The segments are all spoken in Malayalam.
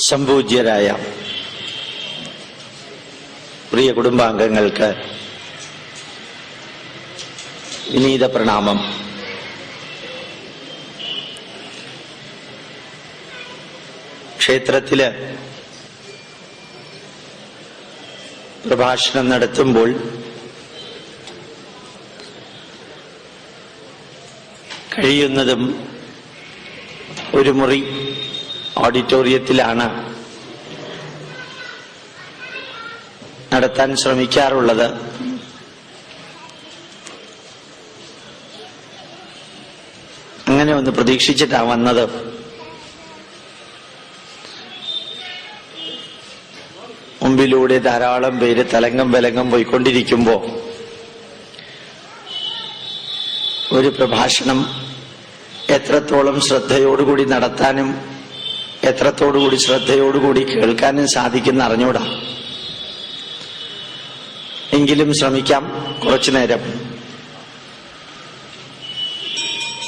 സംപൂജ്യരായ പ്രിയ കുടുംബാംഗങ്ങൾക്ക് വിനീത പ്രണാമം. ക്ഷേത്രത്തില് പ്രഭാഷണം നടത്തുമ്പോൾ കഴിയുന്നതും ഒരു മുറി ഓഡിറ്റോറിയത്തിലാണ് നടത്താൻ ശ്രമിക്കാറുള്ളത്. അങ്ങനെ ഒന്ന് പ്രതീക്ഷിച്ചിട്ടാണ് വന്നത്. മുമ്പിലൂടെ ധാരാളം പേര് തലങ്കം വിലങ്കം പോയിക്കൊണ്ടിരിക്കുമ്പോൾ ഒരു പ്രഭാഷണം എത്രത്തോളം ശ്രദ്ധയോടുകൂടി നടത്താനും എത്രത്തോടുകൂടി ശ്രദ്ധയോടുകൂടി കേൾക്കാനും സാധിക്കുന്ന അറിഞ്ഞൂടാ. എങ്കിലും ശ്രമിക്കാം കുറച്ചു നേരം.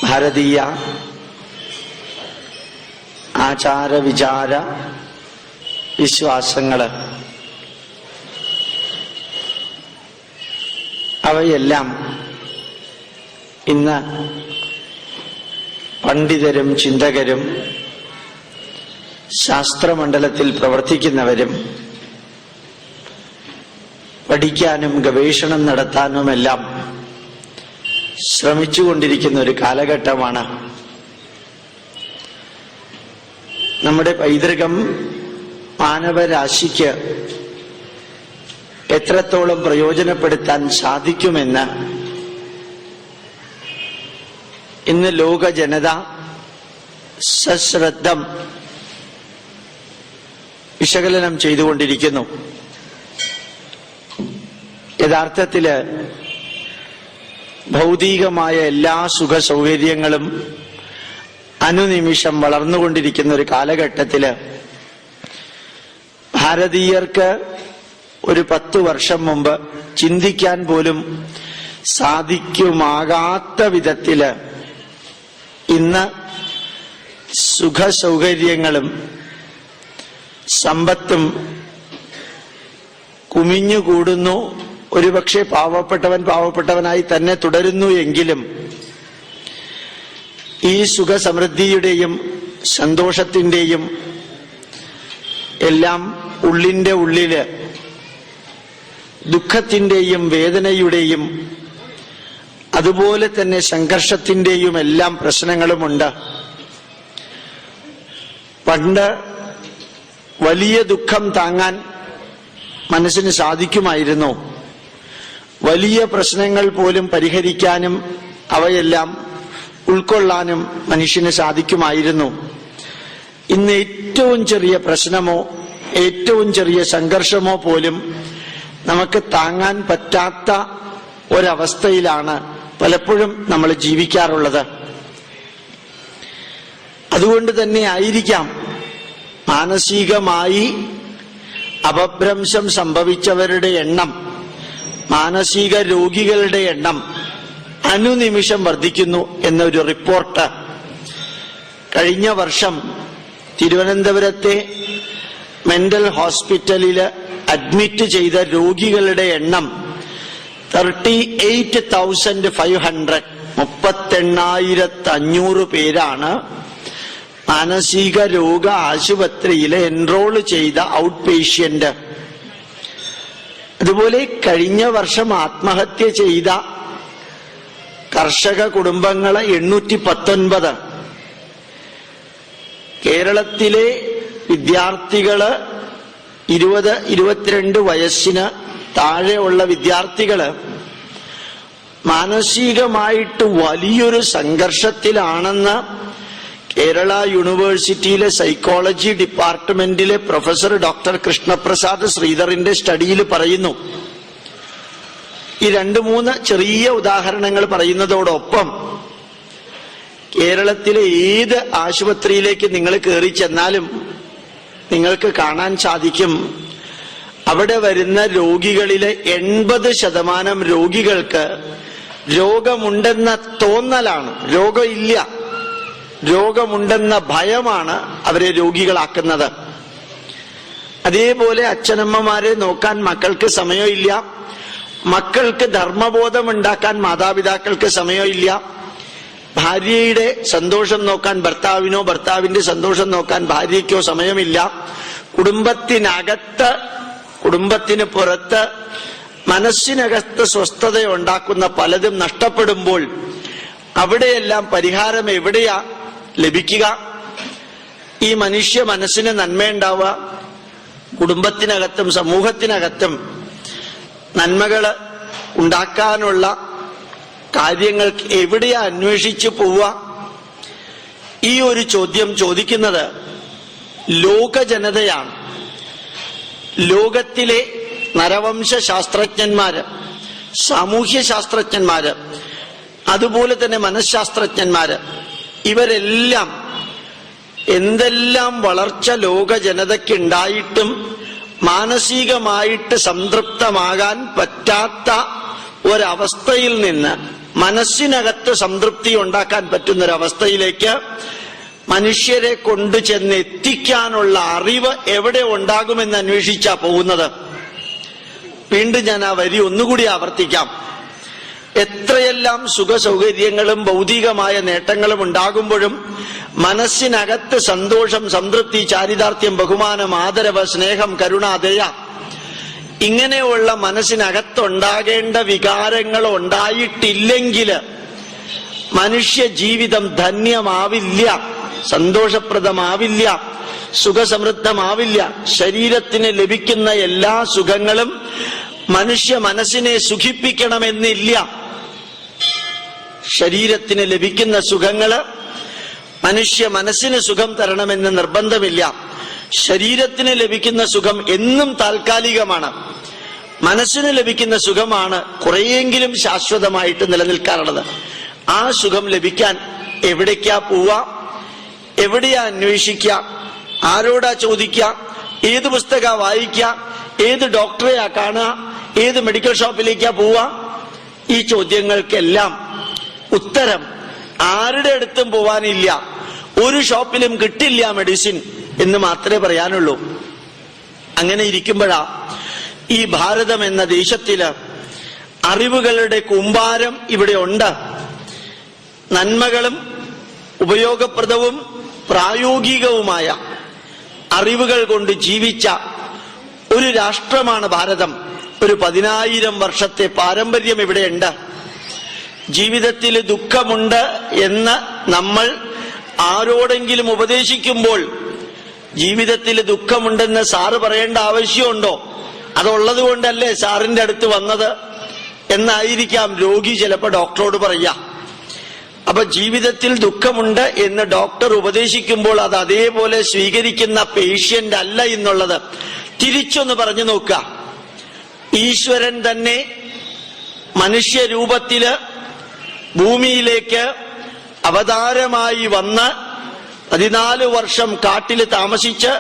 ഭാരതീയ ആചാര വിചാര വിശ്വാസങ്ങള് അവയെല്ലാം ഇന്ന് പണ്ഡിതരും ചിന്തകരും ശാസ്ത്രമണ്ഡലത്തിൽ പ്രവർത്തിക്കുന്നവരും പഠിക്കാനും ഗവേഷണം നടത്താനുമെല്ലാം ശ്രമിച്ചുകൊണ്ടിരിക്കുന്ന ഒരു കാലഘട്ടമാണ്. നമ്മുടെ പൈതൃകം മാനവരാശിക്ക് എത്രത്തോളം പ്രയോജനപ്പെടുത്താൻ സാധിക്കുമെന്ന് ഇന്ന് ലോക ജനത സശ്രദ്ധം വിശകലനം ചെയ്തുകൊണ്ടിരിക്കുന്നു. യഥാർത്ഥത്തില് ഭൗതികമായ എല്ലാ സുഖ സൗകര്യങ്ങളും അനുനിമിഷം വളർന്നുകൊണ്ടിരിക്കുന്ന ഒരു കാലഘട്ടത്തില് ഭാരതീയർക്ക് ഒരു 10 വർഷം മുമ്പ് ചിന്തിക്കാൻ പോലും സാധിക്കുമാകാത്ത വിധത്തില് ഇന്ന് സുഖ സൗകര്യങ്ങളും സമ്പത്തും കുമിഞ്ഞുകൂടുന്നു. ഒരുപക്ഷെ പാവപ്പെട്ടവനായി തന്നെ തുടരുന്നു എങ്കിലും ഈ സുഖസമൃദ്ധിയുടെയും സന്തോഷത്തിന്റെയും എല്ലാം ഉള്ളിന്റെ ഉള്ളില് ദുഃഖത്തിന്റെയും വേദനയുടെയും അതുപോലെ തന്നെ സംഘർഷത്തിന്റെയും എല്ലാം പ്രശ്നങ്ങളുമുണ്ട്. പണ്ട് വലിയ ദുഃഖം താങ്ങാൻ മനസ്സിന് സാധിക്കുമായിരുന്നു. വലിയ പ്രശ്നങ്ങൾ പോലും പരിഹരിക്കാനും അവയെല്ലാം ഉൾക്കൊള്ളാനും മനുഷ്യന് സാധിക്കുമായിരുന്നു. ഇന്ന് ഏറ്റവും ചെറിയ പ്രശ്നമോ ഏറ്റവും ചെറിയ സംഘർഷമോ പോലും നമുക്ക് താങ്ങാൻ പറ്റാത്ത ഒരവസ്ഥയിലാണ് പലപ്പോഴും നമ്മൾ ജീവിക്കാറുള്ളത്. അതുകൊണ്ട് തന്നെ ആയിരിക്കാം മാനസികമായി അപഭ്രംശം സംഭവിച്ചവരുടെ എണ്ണം, മാനസിക രോഗികളുടെ എണ്ണം അനുനിമിഷം വർദ്ധിക്കുന്നു എന്നൊരു റിപ്പോർട്ട് കഴിഞ്ഞ വർഷം തിരുവനന്തപുരത്തെ മെന്റൽ ഹോസ്പിറ്റലില് അഡ്മിറ്റ് ചെയ്ത രോഗികളുടെ എണ്ണം 38,500 38,500 പേരാണ് മാനസിക രോഗ ആശുപത്രിയിൽ എൻറോൾ ചെയ്ത ഔട്ട് പേഷ്യന്റ്. അതുപോലെ കഴിഞ്ഞ വർഷം ആത്മഹത്യ ചെയ്ത കർഷക കുടുംബങ്ങള് 819. കേരളത്തിലെ വിദ്യാർത്ഥികള് 20-22 വയസ്സിന് താഴെയുള്ള വിദ്യാർത്ഥികള് മാനസികമായിട്ട് വലിയൊരു സംഘർഷത്തിലാണെന്ന് കേരള യൂണിവേഴ്സിറ്റിയിലെ സൈക്കോളജി ഡിപ്പാർട്ട്മെന്റിലെ പ്രൊഫസർ ഡോക്ടർ കൃഷ്ണപ്രസാദ് ശ്രീധറിന്റെ സ്റ്റഡിയിൽ പറയുന്നു. ഈ 2-3 ചെറിയ ഉദാഹരണങ്ങൾ പറയുന്നതോടൊപ്പം കേരളത്തിലെ ഏത് ആശുപത്രിയിലേക്ക് നിങ്ങൾ കയറി ചെന്നാലും നിങ്ങൾക്ക് കാണാൻ സാധിക്കും, അവിടെ വരുന്ന രോഗികളിലെ 80% രോഗികൾക്ക് രോഗമുണ്ടെന്ന തോന്നലാണ്, രോഗമില്ല, രോഗമുണ്ടെന്ന ഭയമാണ് അവരെ രോഗികളാക്കുന്നത്. അതേപോലെ അച്ഛനമ്മമാരെ നോക്കാൻ മക്കൾക്ക് സമയമില്ല, മക്കൾക്ക് ധർമ്മബോധം ഉണ്ടാക്കാൻ മാതാപിതാക്കൾക്ക് സമയമില്ല, ഭാര്യയുടെ സന്തോഷം നോക്കാൻ ഭർത്താവിനോ ഭർത്താവിന്റെ സന്തോഷം നോക്കാൻ ഭാര്യയ്ക്കോ സമയമില്ല. കുടുംബത്തിനകത്ത് കുടുംബത്തിന് പുറത്ത് മനസ്സിനകത്ത് സ്വസ്ഥത ഉണ്ടാക്കുന്ന പലതും നഷ്ടപ്പെടുമ്പോൾ അവിടെയെല്ലാം പരിഹാരം എവിടെയാ ലഭിക്കുക? ഈ മനുഷ്യ മനസ്സിന് നന്മയുണ്ടാവുക കുടുംബത്തിനകത്തും സമൂഹത്തിനകത്തും നന്മകൾ ഉണ്ടാക്കാനുള്ള കാര്യങ്ങൾ എവിടെയാ അന്വേഷിച്ചു പോവുക? ഈ ഒരു ചോദ്യം ചോദിക്കുന്നത് ലോക ജനതയാണ്. ലോകത്തിലെ നരവംശ ശാസ്ത്രജ്ഞന്മാര്, സാമൂഹ്യ ശാസ്ത്രജ്ഞന്മാര്, അതുപോലെ തന്നെ മനഃശാസ്ത്രജ്ഞന്മാര്, ഇവരെല്ലാം എന്തെല്ലാം വളർച്ച ലോക ജനതയ്ക്കുണ്ടായിട്ടും മാനസികമായിട്ട് സംതൃപ്തമാകാൻ പറ്റാത്ത ഒരവസ്ഥയിൽ നിന്ന് മനസ്സിനകത്ത് സംതൃപ്തി ഉണ്ടാക്കാൻ പറ്റുന്നൊരവസ്ഥയിലേക്ക് മനുഷ്യരെ കൊണ്ടു ചെന്ന് എത്തിക്കാനുള്ള അറിവ് എവിടെ ഉണ്ടാകുമെന്ന് അന്വേഷിച്ചാ പോകുന്നത്. വീണ്ടും ഞാൻ ആ വരി ഒന്നുകൂടി ആവർത്തിക്കാം. എത്രയെല്ലാം സുഖസൗകര്യങ്ങളും ഭൗതികമായ നേട്ടങ്ങളും ഉണ്ടാകുമ്പോഴും മനസ്സിനകത്ത് സന്തോഷം, സംതൃപ്തി, ചാരിതാർത്ഥ്യം, ബഹുമാനം, ആദരവ്, സ്നേഹം, കരുണ, ദയ ഇങ്ങനെയുള്ള മനസ്സിനകത്തുണ്ടാകേണ്ട വികാരങ്ങൾ ഉണ്ടായിട്ടില്ലെങ്കിൽ മനുഷ്യ ജീവിതം ധന്യമാവില്ല, സന്തോഷപ്രദമാവില്ല, സുഖസമൃദ്ധമാവില്ല. ശരീരത്തിന് ലഭിക്കുന്ന എല്ലാ സുഖങ്ങളും മനുഷ്യ മനസ്സിനെ സുഖിപ്പിക്കണമെന്നില്ല. ശരീരത്തിന് ലഭിക്കുന്ന സുഖങ്ങള് മനുഷ്യ മനസ്സിന് സുഖം തരണമെന്ന് നിർബന്ധമില്ല. ശരീരത്തിന് ലഭിക്കുന്ന സുഖം എന്നും താൽക്കാലികമാണ്. മനസ്സിന് ലഭിക്കുന്ന സുഖമാണ് കുറെയെങ്കിലും ശാശ്വതമായിട്ട് നിലനിൽക്കാറുള്ളത്. ആ സുഖം ലഭിക്കാൻ എവിടേക്കാ പോവാ? എവിടെയാ അന്വേഷിക്കുക? ആരോടാ ചോദിക്കുക? ഏത് പുസ്തക വായിക്കുക? ഏത് ഡോക്ടറെയാ കാണുക? ഏത് മെഡിക്കൽ ഷോപ്പിലേക്കാ പോവാ? ഈ ചോദ്യങ്ങൾക്കെല്ലാം ഉത്തരം ആരുടെ അടുത്തും പോവാനില്ല, ഒരു ഷോപ്പിലും കിട്ടില്ല മെഡിസിൻ എന്ന് മാത്രമേ പറയാനുള്ളൂ. അങ്ങനെ ഇരിക്കുമ്പോഴാ ഈ ഭാരതം എന്ന ദേശത്തില് അറിവുകളുടെ കൂമ്പാരം ഇവിടെ ഉണ്ട്. നന്മകളും ഉപയോഗപ്രദവും പ്രായോഗികവുമായ അറിവുകൾ കൊണ്ട് ജീവിച്ച ഒരു രാഷ്ട്രമാണ് ഭാരതം. ഒരു 10,000 വർഷത്തെ പാരമ്പര്യം ഇവിടെയുണ്ട്. ജീവിതത്തിൽ ദുഃഖമുണ്ട് എന്ന് നമ്മൾ ആരോടെങ്കിലും ഉപദേശിക്കുമ്പോൾ ജീവിതത്തിൽ ദുഃഖമുണ്ടെന്ന് സാറ് പറയേണ്ട ആവശ്യമുണ്ടോ? അതുള്ളത് കൊണ്ടല്ലേ സാറിന്റെ അടുത്ത് വന്നത് എന്നായിരിക്കാം രോഗി ചിലപ്പോൾ ഡോക്ടറോട് പറയാ. അപ്പൊ ജീവിതത്തിൽ ദുഃഖമുണ്ട് എന്ന് ഡോക്ടർ ഉപദേശിക്കുമ്പോൾ അത് അതേപോലെ സ്വീകരിക്കുന്ന പേഷ്യന്റ് അല്ല എന്നുള്ളത് തിരിച്ചൊന്ന് പറഞ്ഞു നോക്കുക. ഈശ്വരൻ തന്നെ മനുഷ്യരൂപത്തില് ഭൂമിയിലേക്ക് അവതാരമായി വന്ന് 14 വർഷം കാട്ടില് താമസിച്ച്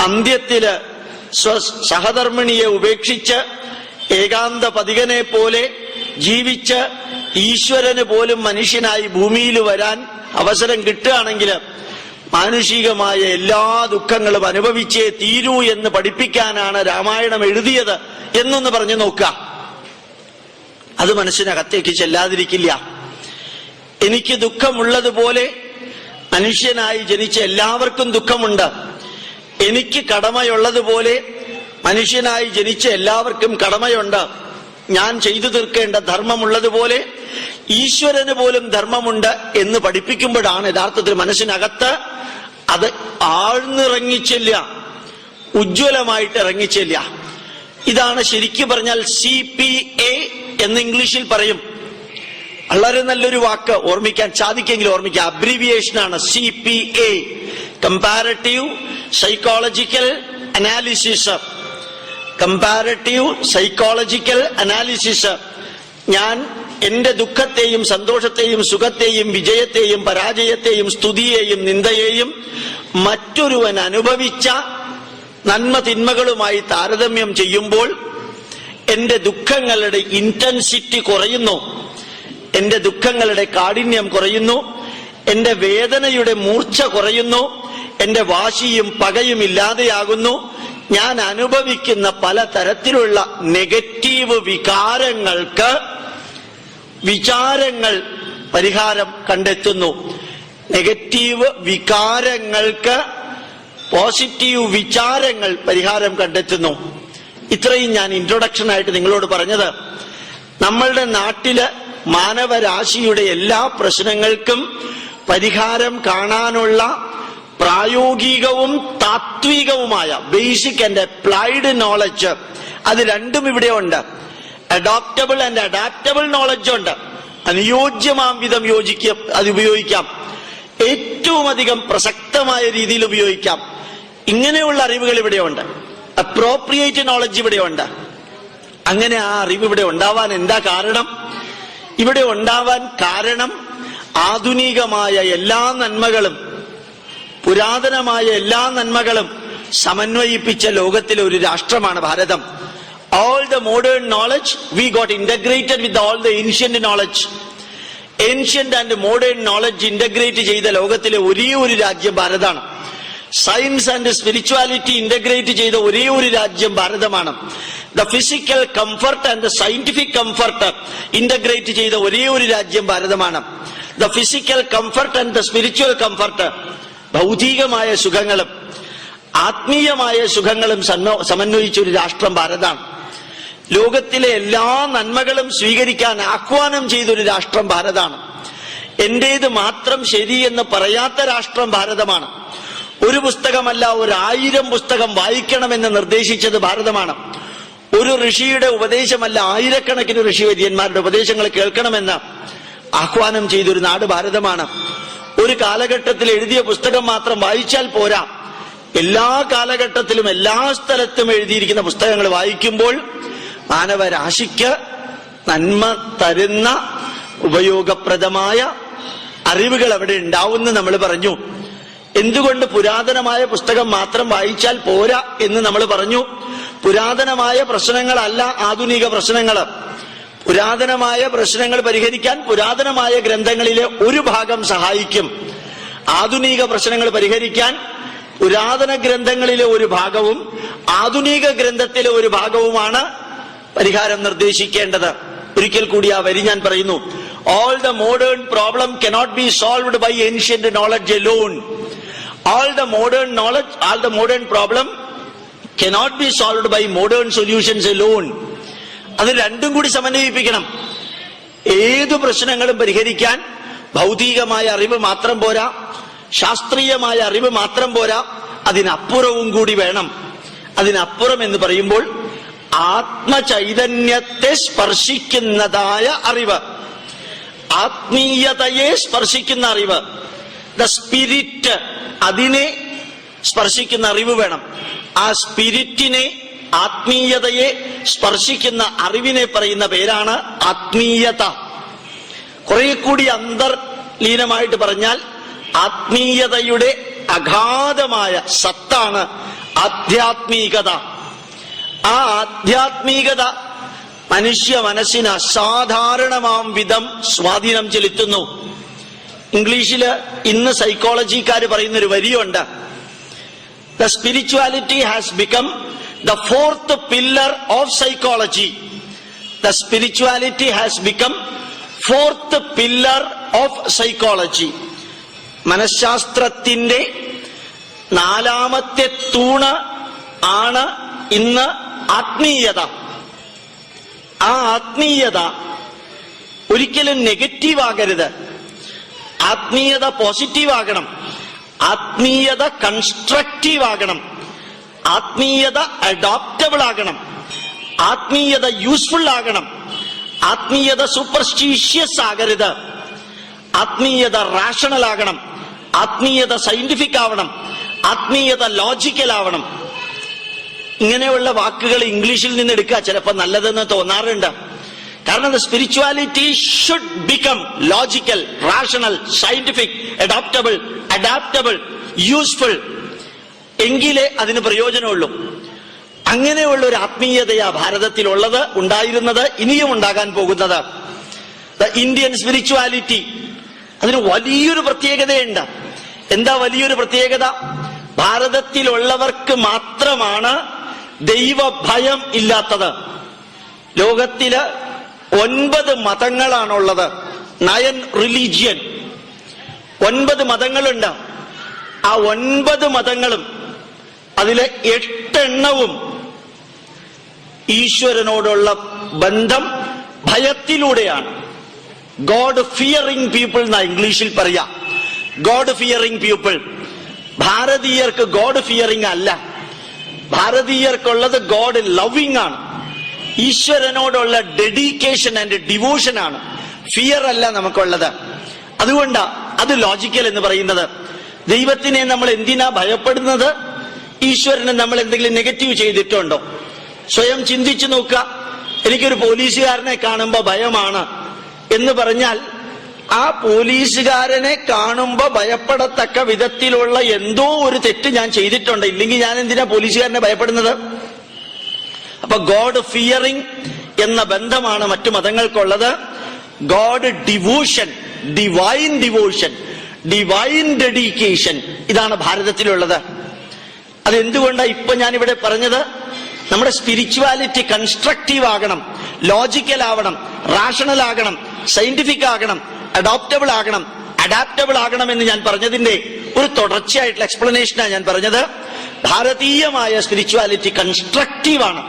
അന്ത്യത്തില് സഹധർമ്മിണിയെ ഉപേക്ഷിച്ച് ഏകാന്ത പതികനെ പോലെ ജീവിച്ച് ഈശ്വരന് പോലും മനുഷ്യനായി ഭൂമിയിൽ വരാൻ അവസരം കിട്ടുകയാണെങ്കിൽ മാനുഷികമായ എല്ലാ ദുഃഖങ്ങളും അനുഭവിച്ചേ തീരൂ എന്ന് പഠിപ്പിക്കാനാണ് രാമായണം എഴുതിയത് എന്നൊന്ന് പറഞ്ഞു നോക്കുക. അത് മനസ്സിനകത്തേക്ക് ചെല്ലാതിരിക്കില്ല. എനിക്ക് ദുഃഖമുള്ളതുപോലെ മനുഷ്യനായി ജനിച്ച എല്ലാവർക്കും ദുഃഖമുണ്ട്. എനിക്ക് കടമയുള്ളതുപോലെ മനുഷ്യനായി ജനിച്ച എല്ലാവർക്കും കടമയുണ്ട്. ഞാൻ ചെയ്തു തീർക്കേണ്ട ധർമ്മമുള്ളതുപോലെ ഈശ്വരന് പോലും ധർമ്മമുണ്ട് എന്ന് പഠിപ്പിക്കുമ്പോഴാണ് യഥാർത്ഥത്തിൽ മനസ്സിനകത്ത് അത് ആഴ്ന്നിറങ്ങിച്ചില്ല, ഉജ്ജ്വലമായിട്ട് ഇറങ്ങിച്ചില്ല. ഇതാണ് ശരിക്കും പറഞ്ഞാൽ CPA എന്ന് ഇംഗ്ലീഷിൽ പറയും. വളരെ നല്ലൊരു വാക്ക് ഓർമ്മിക്കാൻ സാധിക്കെങ്കിൽ ഓർമ്മിക്കുക. അബ്രീവിയേഷനാണ് CPA, comparative psychological analysis. Comparative psychological analysis. ഞാൻ എന്റെ ദുഃഖത്തെയും സന്തോഷത്തെയും സുഖത്തെയും വിജയത്തെയും പരാജയത്തെയും സ്തുതിയെയും നിന്ദയെയും മറ്റൊരുവൻ അനുഭവിച്ച നന്മ തിന്മകളുമായി താരതമ്യം ചെയ്യുമ്പോൾ എന്റെ ദുഃഖങ്ങളുടെ ഇന്റൻസിറ്റി കുറയുന്നു, എന്റെ ദുഃഖങ്ങളുടെ കാഠിന്യം കുറയുന്നു, എന്റെ വേദനയുടെ മൂർച്ച കുറയുന്നു, എന്റെ വാശിയും പകയും ഇല്ലാതെയാകുന്നു, ഞാൻ അനുഭവിക്കുന്ന പലതരത്തിലുള്ള നെഗറ്റീവ് വികാരങ്ങൾക്ക് വിചാരങ്ങൾ പരിഹാരം കണ്ടെത്തുന്നു. നെഗറ്റീവ് വികാരങ്ങൾക്ക് പോസിറ്റീവ് വിചാരങ്ങൾ പരിഹാരം കണ്ടെത്തുന്നു. ഇത്രയും ഞാൻ ഇൻട്രൊഡക്ഷൻ ആയിട്ട് നിങ്ങളോട് പറഞ്ഞത് നമ്മളുടെ നാട്ടില് മാനവരാശിയുടെ എല്ലാ പ്രശ്നങ്ങൾക്കും പരിഹാരം കാണാനുള്ള പ്രായോഗികവും താത്വികവുമായ ബേസിക് ആൻഡ് അപ്ലൈഡ് നോളജ് അത് രണ്ടും ഇവിടെ ഉണ്ട്. അഡോപ്റ്റബിൾ ആൻഡ് അഡാപ്റ്റബിൾ നോളജ് ഉണ്ട്. അനുയോജ്യമാം വിധം അത് ഉപയോഗിക്കാം. ഏറ്റവും അധികം പ്രസക്തമായ രീതിയിൽ ഉപയോഗിക്കാം. ഇങ്ങനെയുള്ള അറിവുകൾ ഇവിടെയുണ്ട്. അപ്രോപ്രിയേറ്റ് നോളജ് ഇവിടെയുണ്ട്. അങ്ങനെ ആ അറിവ് ഇവിടെ ഉണ്ടാവാൻ എന്താ കാരണം? ഇവിടെ ഉണ്ടാവാൻ കാരണം ആധുനികമായ എല്ലാ നന്മകളും പുരാതനമായ എല്ലാ നന്മകളും സമന്വയിപ്പിച്ച ലോകത്തിലെ ഒരു രാഷ്ട്രമാണ് ഭാരതം. All the modern knowledge we got integrated with all the ancient knowledge. Ancient and modern knowledge integrate ചെയ്ത ലോകത്തിലെ ഒരേ ഒരു രാജ്യം ഭാരതമാണ്. സയൻസ് ആൻഡ് സ്പിരിച്വാലിറ്റി ഇന്റഗ്രേറ്റ് ചെയ്ത ഒരേ ഒരു രാജ്യം ഭാരതമാണ്. The physical comfort and the scientific comfort integrate ചെയ്ത ഒരേ ഒരു രാജ്യം ഭാരതമാണ്. The physical comfort and the spiritual comfort, ഭൗതികമായ സുഖങ്ങളും ആത്മീയമായ സുഖങ്ങളും സമന്വയിച്ച ഒരു രാഷ്ട്രം ഭാരതമാണ്. ലോകത്തിലെ എല്ലാ നന്മകളും സ്വീകരിക്കാൻ ആഹ്വാനം ചെയ്തൊരു രാഷ്ട്രം ഭാരതമാണ്. എന്റേത് മാത്രം ശരിയെന്ന് പറയാത്ത രാഷ്ട്രം ഭാരതമാണ്. ഒരു പുസ്തകമല്ല 1000 പുസ്തകം വായിക്കണമെന്ന് നിർദ്ദേശിച്ചത് ഭാരതമാണ്. ഒരു ഋഷിയുടെ ഉപദേശമല്ല, ആയിരക്കണക്കിന് ഋഷിവര്യന്മാരുടെ ഉപദേശങ്ങൾ കേൾക്കണമെന്ന് ആഹ്വാനം ചെയ്തൊരു നാട് ഭാരതമാണ്. ഒരു കാലഘട്ടത്തിൽ എഴുതിയ പുസ്തകം മാത്രം വായിച്ചാൽ പോരാ, എല്ലാ കാലഘട്ടത്തിലും എല്ലാ സ്ഥലത്തും എഴുതിയിരിക്കുന്ന പുസ്തകങ്ങൾ വായിക്കുമ്പോൾ മാനവരാശിക്ക് നന്മ തരുന്ന ഉപയോഗപ്രദമായ അറിവുകൾ അവിടെ ഉണ്ടാവുമെന്ന് നമ്മൾ പറഞ്ഞു. എന്തുകൊണ്ട് പുരാതനമായ പുസ്തകം മാത്രം വായിച്ചാൽ പോരാ എന്ന് നമ്മൾ പറഞ്ഞു? പുരാതനമായ പ്രശ്നങ്ങളല്ല ആധുനിക പ്രശ്നങ്ങൾ. പുരാതനമായ പ്രശ്നങ്ങൾ പരിഹരിക്കാൻ പുരാതനമായ ഗ്രന്ഥങ്ങളിലെ ഒരു ഭാഗം സഹായിക്കും. ആധുനിക പ്രശ്നങ്ങൾ പരിഹരിക്കാൻ പുരാതന ഗ്രന്ഥങ്ങളിലെ ഒരു ഭാഗവും ആധുനിക ഗ്രന്ഥത്തിലെ ഒരു ഭാഗവുമാണ് പരിഹാരം നിർദ്ദേശിക്കേണ്ടത്. ഒരിക്കൽ കൂടി ആ വരി ഞാൻ പറയുന്നു. All the modern problem cannot be solved by ancient knowledge alone. All the modern problem cannot be solved by modern solutions alone. അത് രണ്ടും കൂടി സമന്വയിപ്പിക്കണം. ഏതു പ്രശ്നങ്ങളും പരിഹരിക്കാൻ ഭൗതികമായ അറിവ് മാത്രം പോരാ, ശാസ്ത്രീയമായ അറിവ് മാത്രം പോരാ, അതിനപ്പുറവും കൂടി വേണം. അതിനപ്പുറം എന്ന് പറയുമ്പോൾ ആത്മചൈതന്യത്തെ സ്പർശിക്കുന്നതായ അറിവ്, ആത്മീയതയെ സ്പർശിക്കുന്ന അറിവ്, ദ സ്പിരിറ്റ്, അതിനെ സ്പർശിക്കുന്ന അറിവ് വേണം. ആ സ്പിരിറ്റിനെ, ആത്മീയതയെ സ്പർശിക്കുന്ന അറിവിനെ പറയുന്ന പേരാണ് ആത്മീയത. കുറെ കൂടി അന്തർലീനമായിട്ട് പറഞ്ഞാൽ ആത്മീയതയുടെ അഗാധമായ സത്താണ് ആധ്യാത്മികത. ആ ആധ്യാത്മികത മനുഷ്യ മനസ്സിന് അസാധാരണമാം വിധം സ്വാധീനം ചെലുത്തുന്നു. ഇംഗ്ലീഷില് ഇന്ന് സൈക്കോളജിക്കാർ പറയുന്നൊരു വരിയുണ്ട്. The spirituality has become the fourth pillar of psychology. The spirituality has become fourth pillar of psychology. മനഃശാസ്ത്രത്തിന്റെ 4ാമത്തെ തൂണ് ആണ് ഇന്ന് ആത്മീയത. ആ ആത്മീയത ഒരിക്കലും നെഗറ്റീവ് ആകരുത്. ആത്മീയത പോസിറ്റീവ് ആകണം. ആത്മീയത കൺസ്ട്രക്റ്റീവ് ആകണം. ആത്മീയത അഡോപ്റ്റബിൾ ആകണം. ആത്മീയത യൂസ്ഫുൾ ആകണം. ആത്മീയത സൂപ്പർസ്റ്റീഷ്യസ് ആകരുത്. ആത്മീയത റാഷണൽ ആകണം. ആത്മീയത സയന്റിഫിക് ആവണം. ആത്മീയത ലോജിക്കൽ ആവണം. ഇങ്ങനെയുള്ള വാക്കുകൾ ഇംഗ്ലീഷിൽ നിന്ന് എടുക്കുക ചിലപ്പോൾ നല്ലതെന്ന് തോന്നാറുണ്ട്. കാരണം spirituality should become logical, rational, scientific, adoptable, adaptable, useful. എങ്കിലേ അതിന് പ്രയോജനമുള്ളൂ. അങ്ങനെയുള്ള ഒരു ആത്മീയതയാ ഭാരതത്തിലുള്ളത്, ഉണ്ടായിരുന്നത്, ഇനിയും ഉണ്ടാകാൻ പോകുന്നത്. ദ ഇന്ത്യൻ സ്പിരിച്വാലിറ്റി, അതിന് വലിയൊരു പ്രത്യേകതയുണ്ട്. എന്താ വലിയൊരു പ്രത്യേകത? ഭാരതത്തിലുള്ളവർക്ക് മാത്രമാണ് ദൈവഭയം ഇല്ലാത്തത്. ലോകത്തില് 9 മതങ്ങളാണുള്ളത്. 9 റിലീജിയൻ, 9 മതങ്ങളുണ്ട്. ആ 9 മതങ്ങളും അതിലെ 8 എണ്ണവും ഈശ്വരനോടുള്ള ബന്ധം ഭയത്തിലൂടെയാണ്. ഗോഡ് ഫിയറിംഗ് പീപ്പിൾ എന്നാ ഇംഗ്ലീഷിൽ പറയാ. God fearing people. ഭാരതീയർക്ക് ഗോഡ് ഫിയറിംഗ് അല്ല, ഭാരതീയർക്കുള്ളത് ഗോഡ് ലവിംഗ് ആണ്. ഈശ്വരനോടുള്ള ഡെഡിക്കേഷൻ ആൻഡ് ഡിവോഷൻ ആണ്. ഫിയർ അല്ല നമുക്കുള്ളത്. അതുകൊണ്ടാ അത് ലോജിക്കൽ എന്ന് പറയുന്നത്. ദൈവത്തിനെ നമ്മൾ എന്തിനാ ഭയപ്പെടുന്നത്? ഈശ്വരനെ നമ്മൾ എന്തെങ്കിലും നെഗറ്റീവ് ചെയ്തിട്ടുണ്ടോ? സ്വയം ചിന്തിച്ചു നോക്കുക. എനിക്കൊരു പോലീസുകാരനെ കാണുമ്പോ ഭയമാണ് എന്ന് പറഞ്ഞാൽ ആ പോലീസുകാരനെ കാണുമ്പോ ഭയപ്പെടത്തക്ക വിധത്തിലുള്ള എന്തോ ഒരു തെറ്റ് ഞാൻ ചെയ്തിട്ടുണ്ട്. ഇല്ലെങ്കിൽ ഞാൻ എന്തിനാ പോലീസുകാരനെ ഭയപ്പെടുന്നത്? അപ്പൊ ഗോഡ് ഫിയറിംഗ് എന്ന ബന്ധമാണ് മറ്റു മതങ്ങൾക്കുള്ളത്. God devotion, divine devotion, divine dedication, ഇതാണ് ഭാരതത്തിലുള്ളത്. അതെന്തുകൊണ്ടാണ് ഇപ്പൊ ഞാനിവിടെ പറഞ്ഞത്? നമ്മുടെ സ്പിരിച്വാലിറ്റി കൺസ്ട്രക്റ്റീവ് ആകണം, ലോജിക്കൽ ആവണം, റാഷണൽ ആകണം, സയന്റിഫിക് ആകണം, അഡോപ്റ്റബിൾ ആകണം, അഡാപ്റ്റബിൾ ആകണം എന്ന് ഞാൻ പറഞ്ഞതിന്റെ ഒരു തുടർച്ചയായിട്ടുള്ള എക്സ്പ്ലനേഷനാണ് ഞാൻ പറഞ്ഞത്. ഭാരതീയമായ സ്പിരിച്വാലിറ്റി കൺസ്ട്രക്റ്റീവാണ്.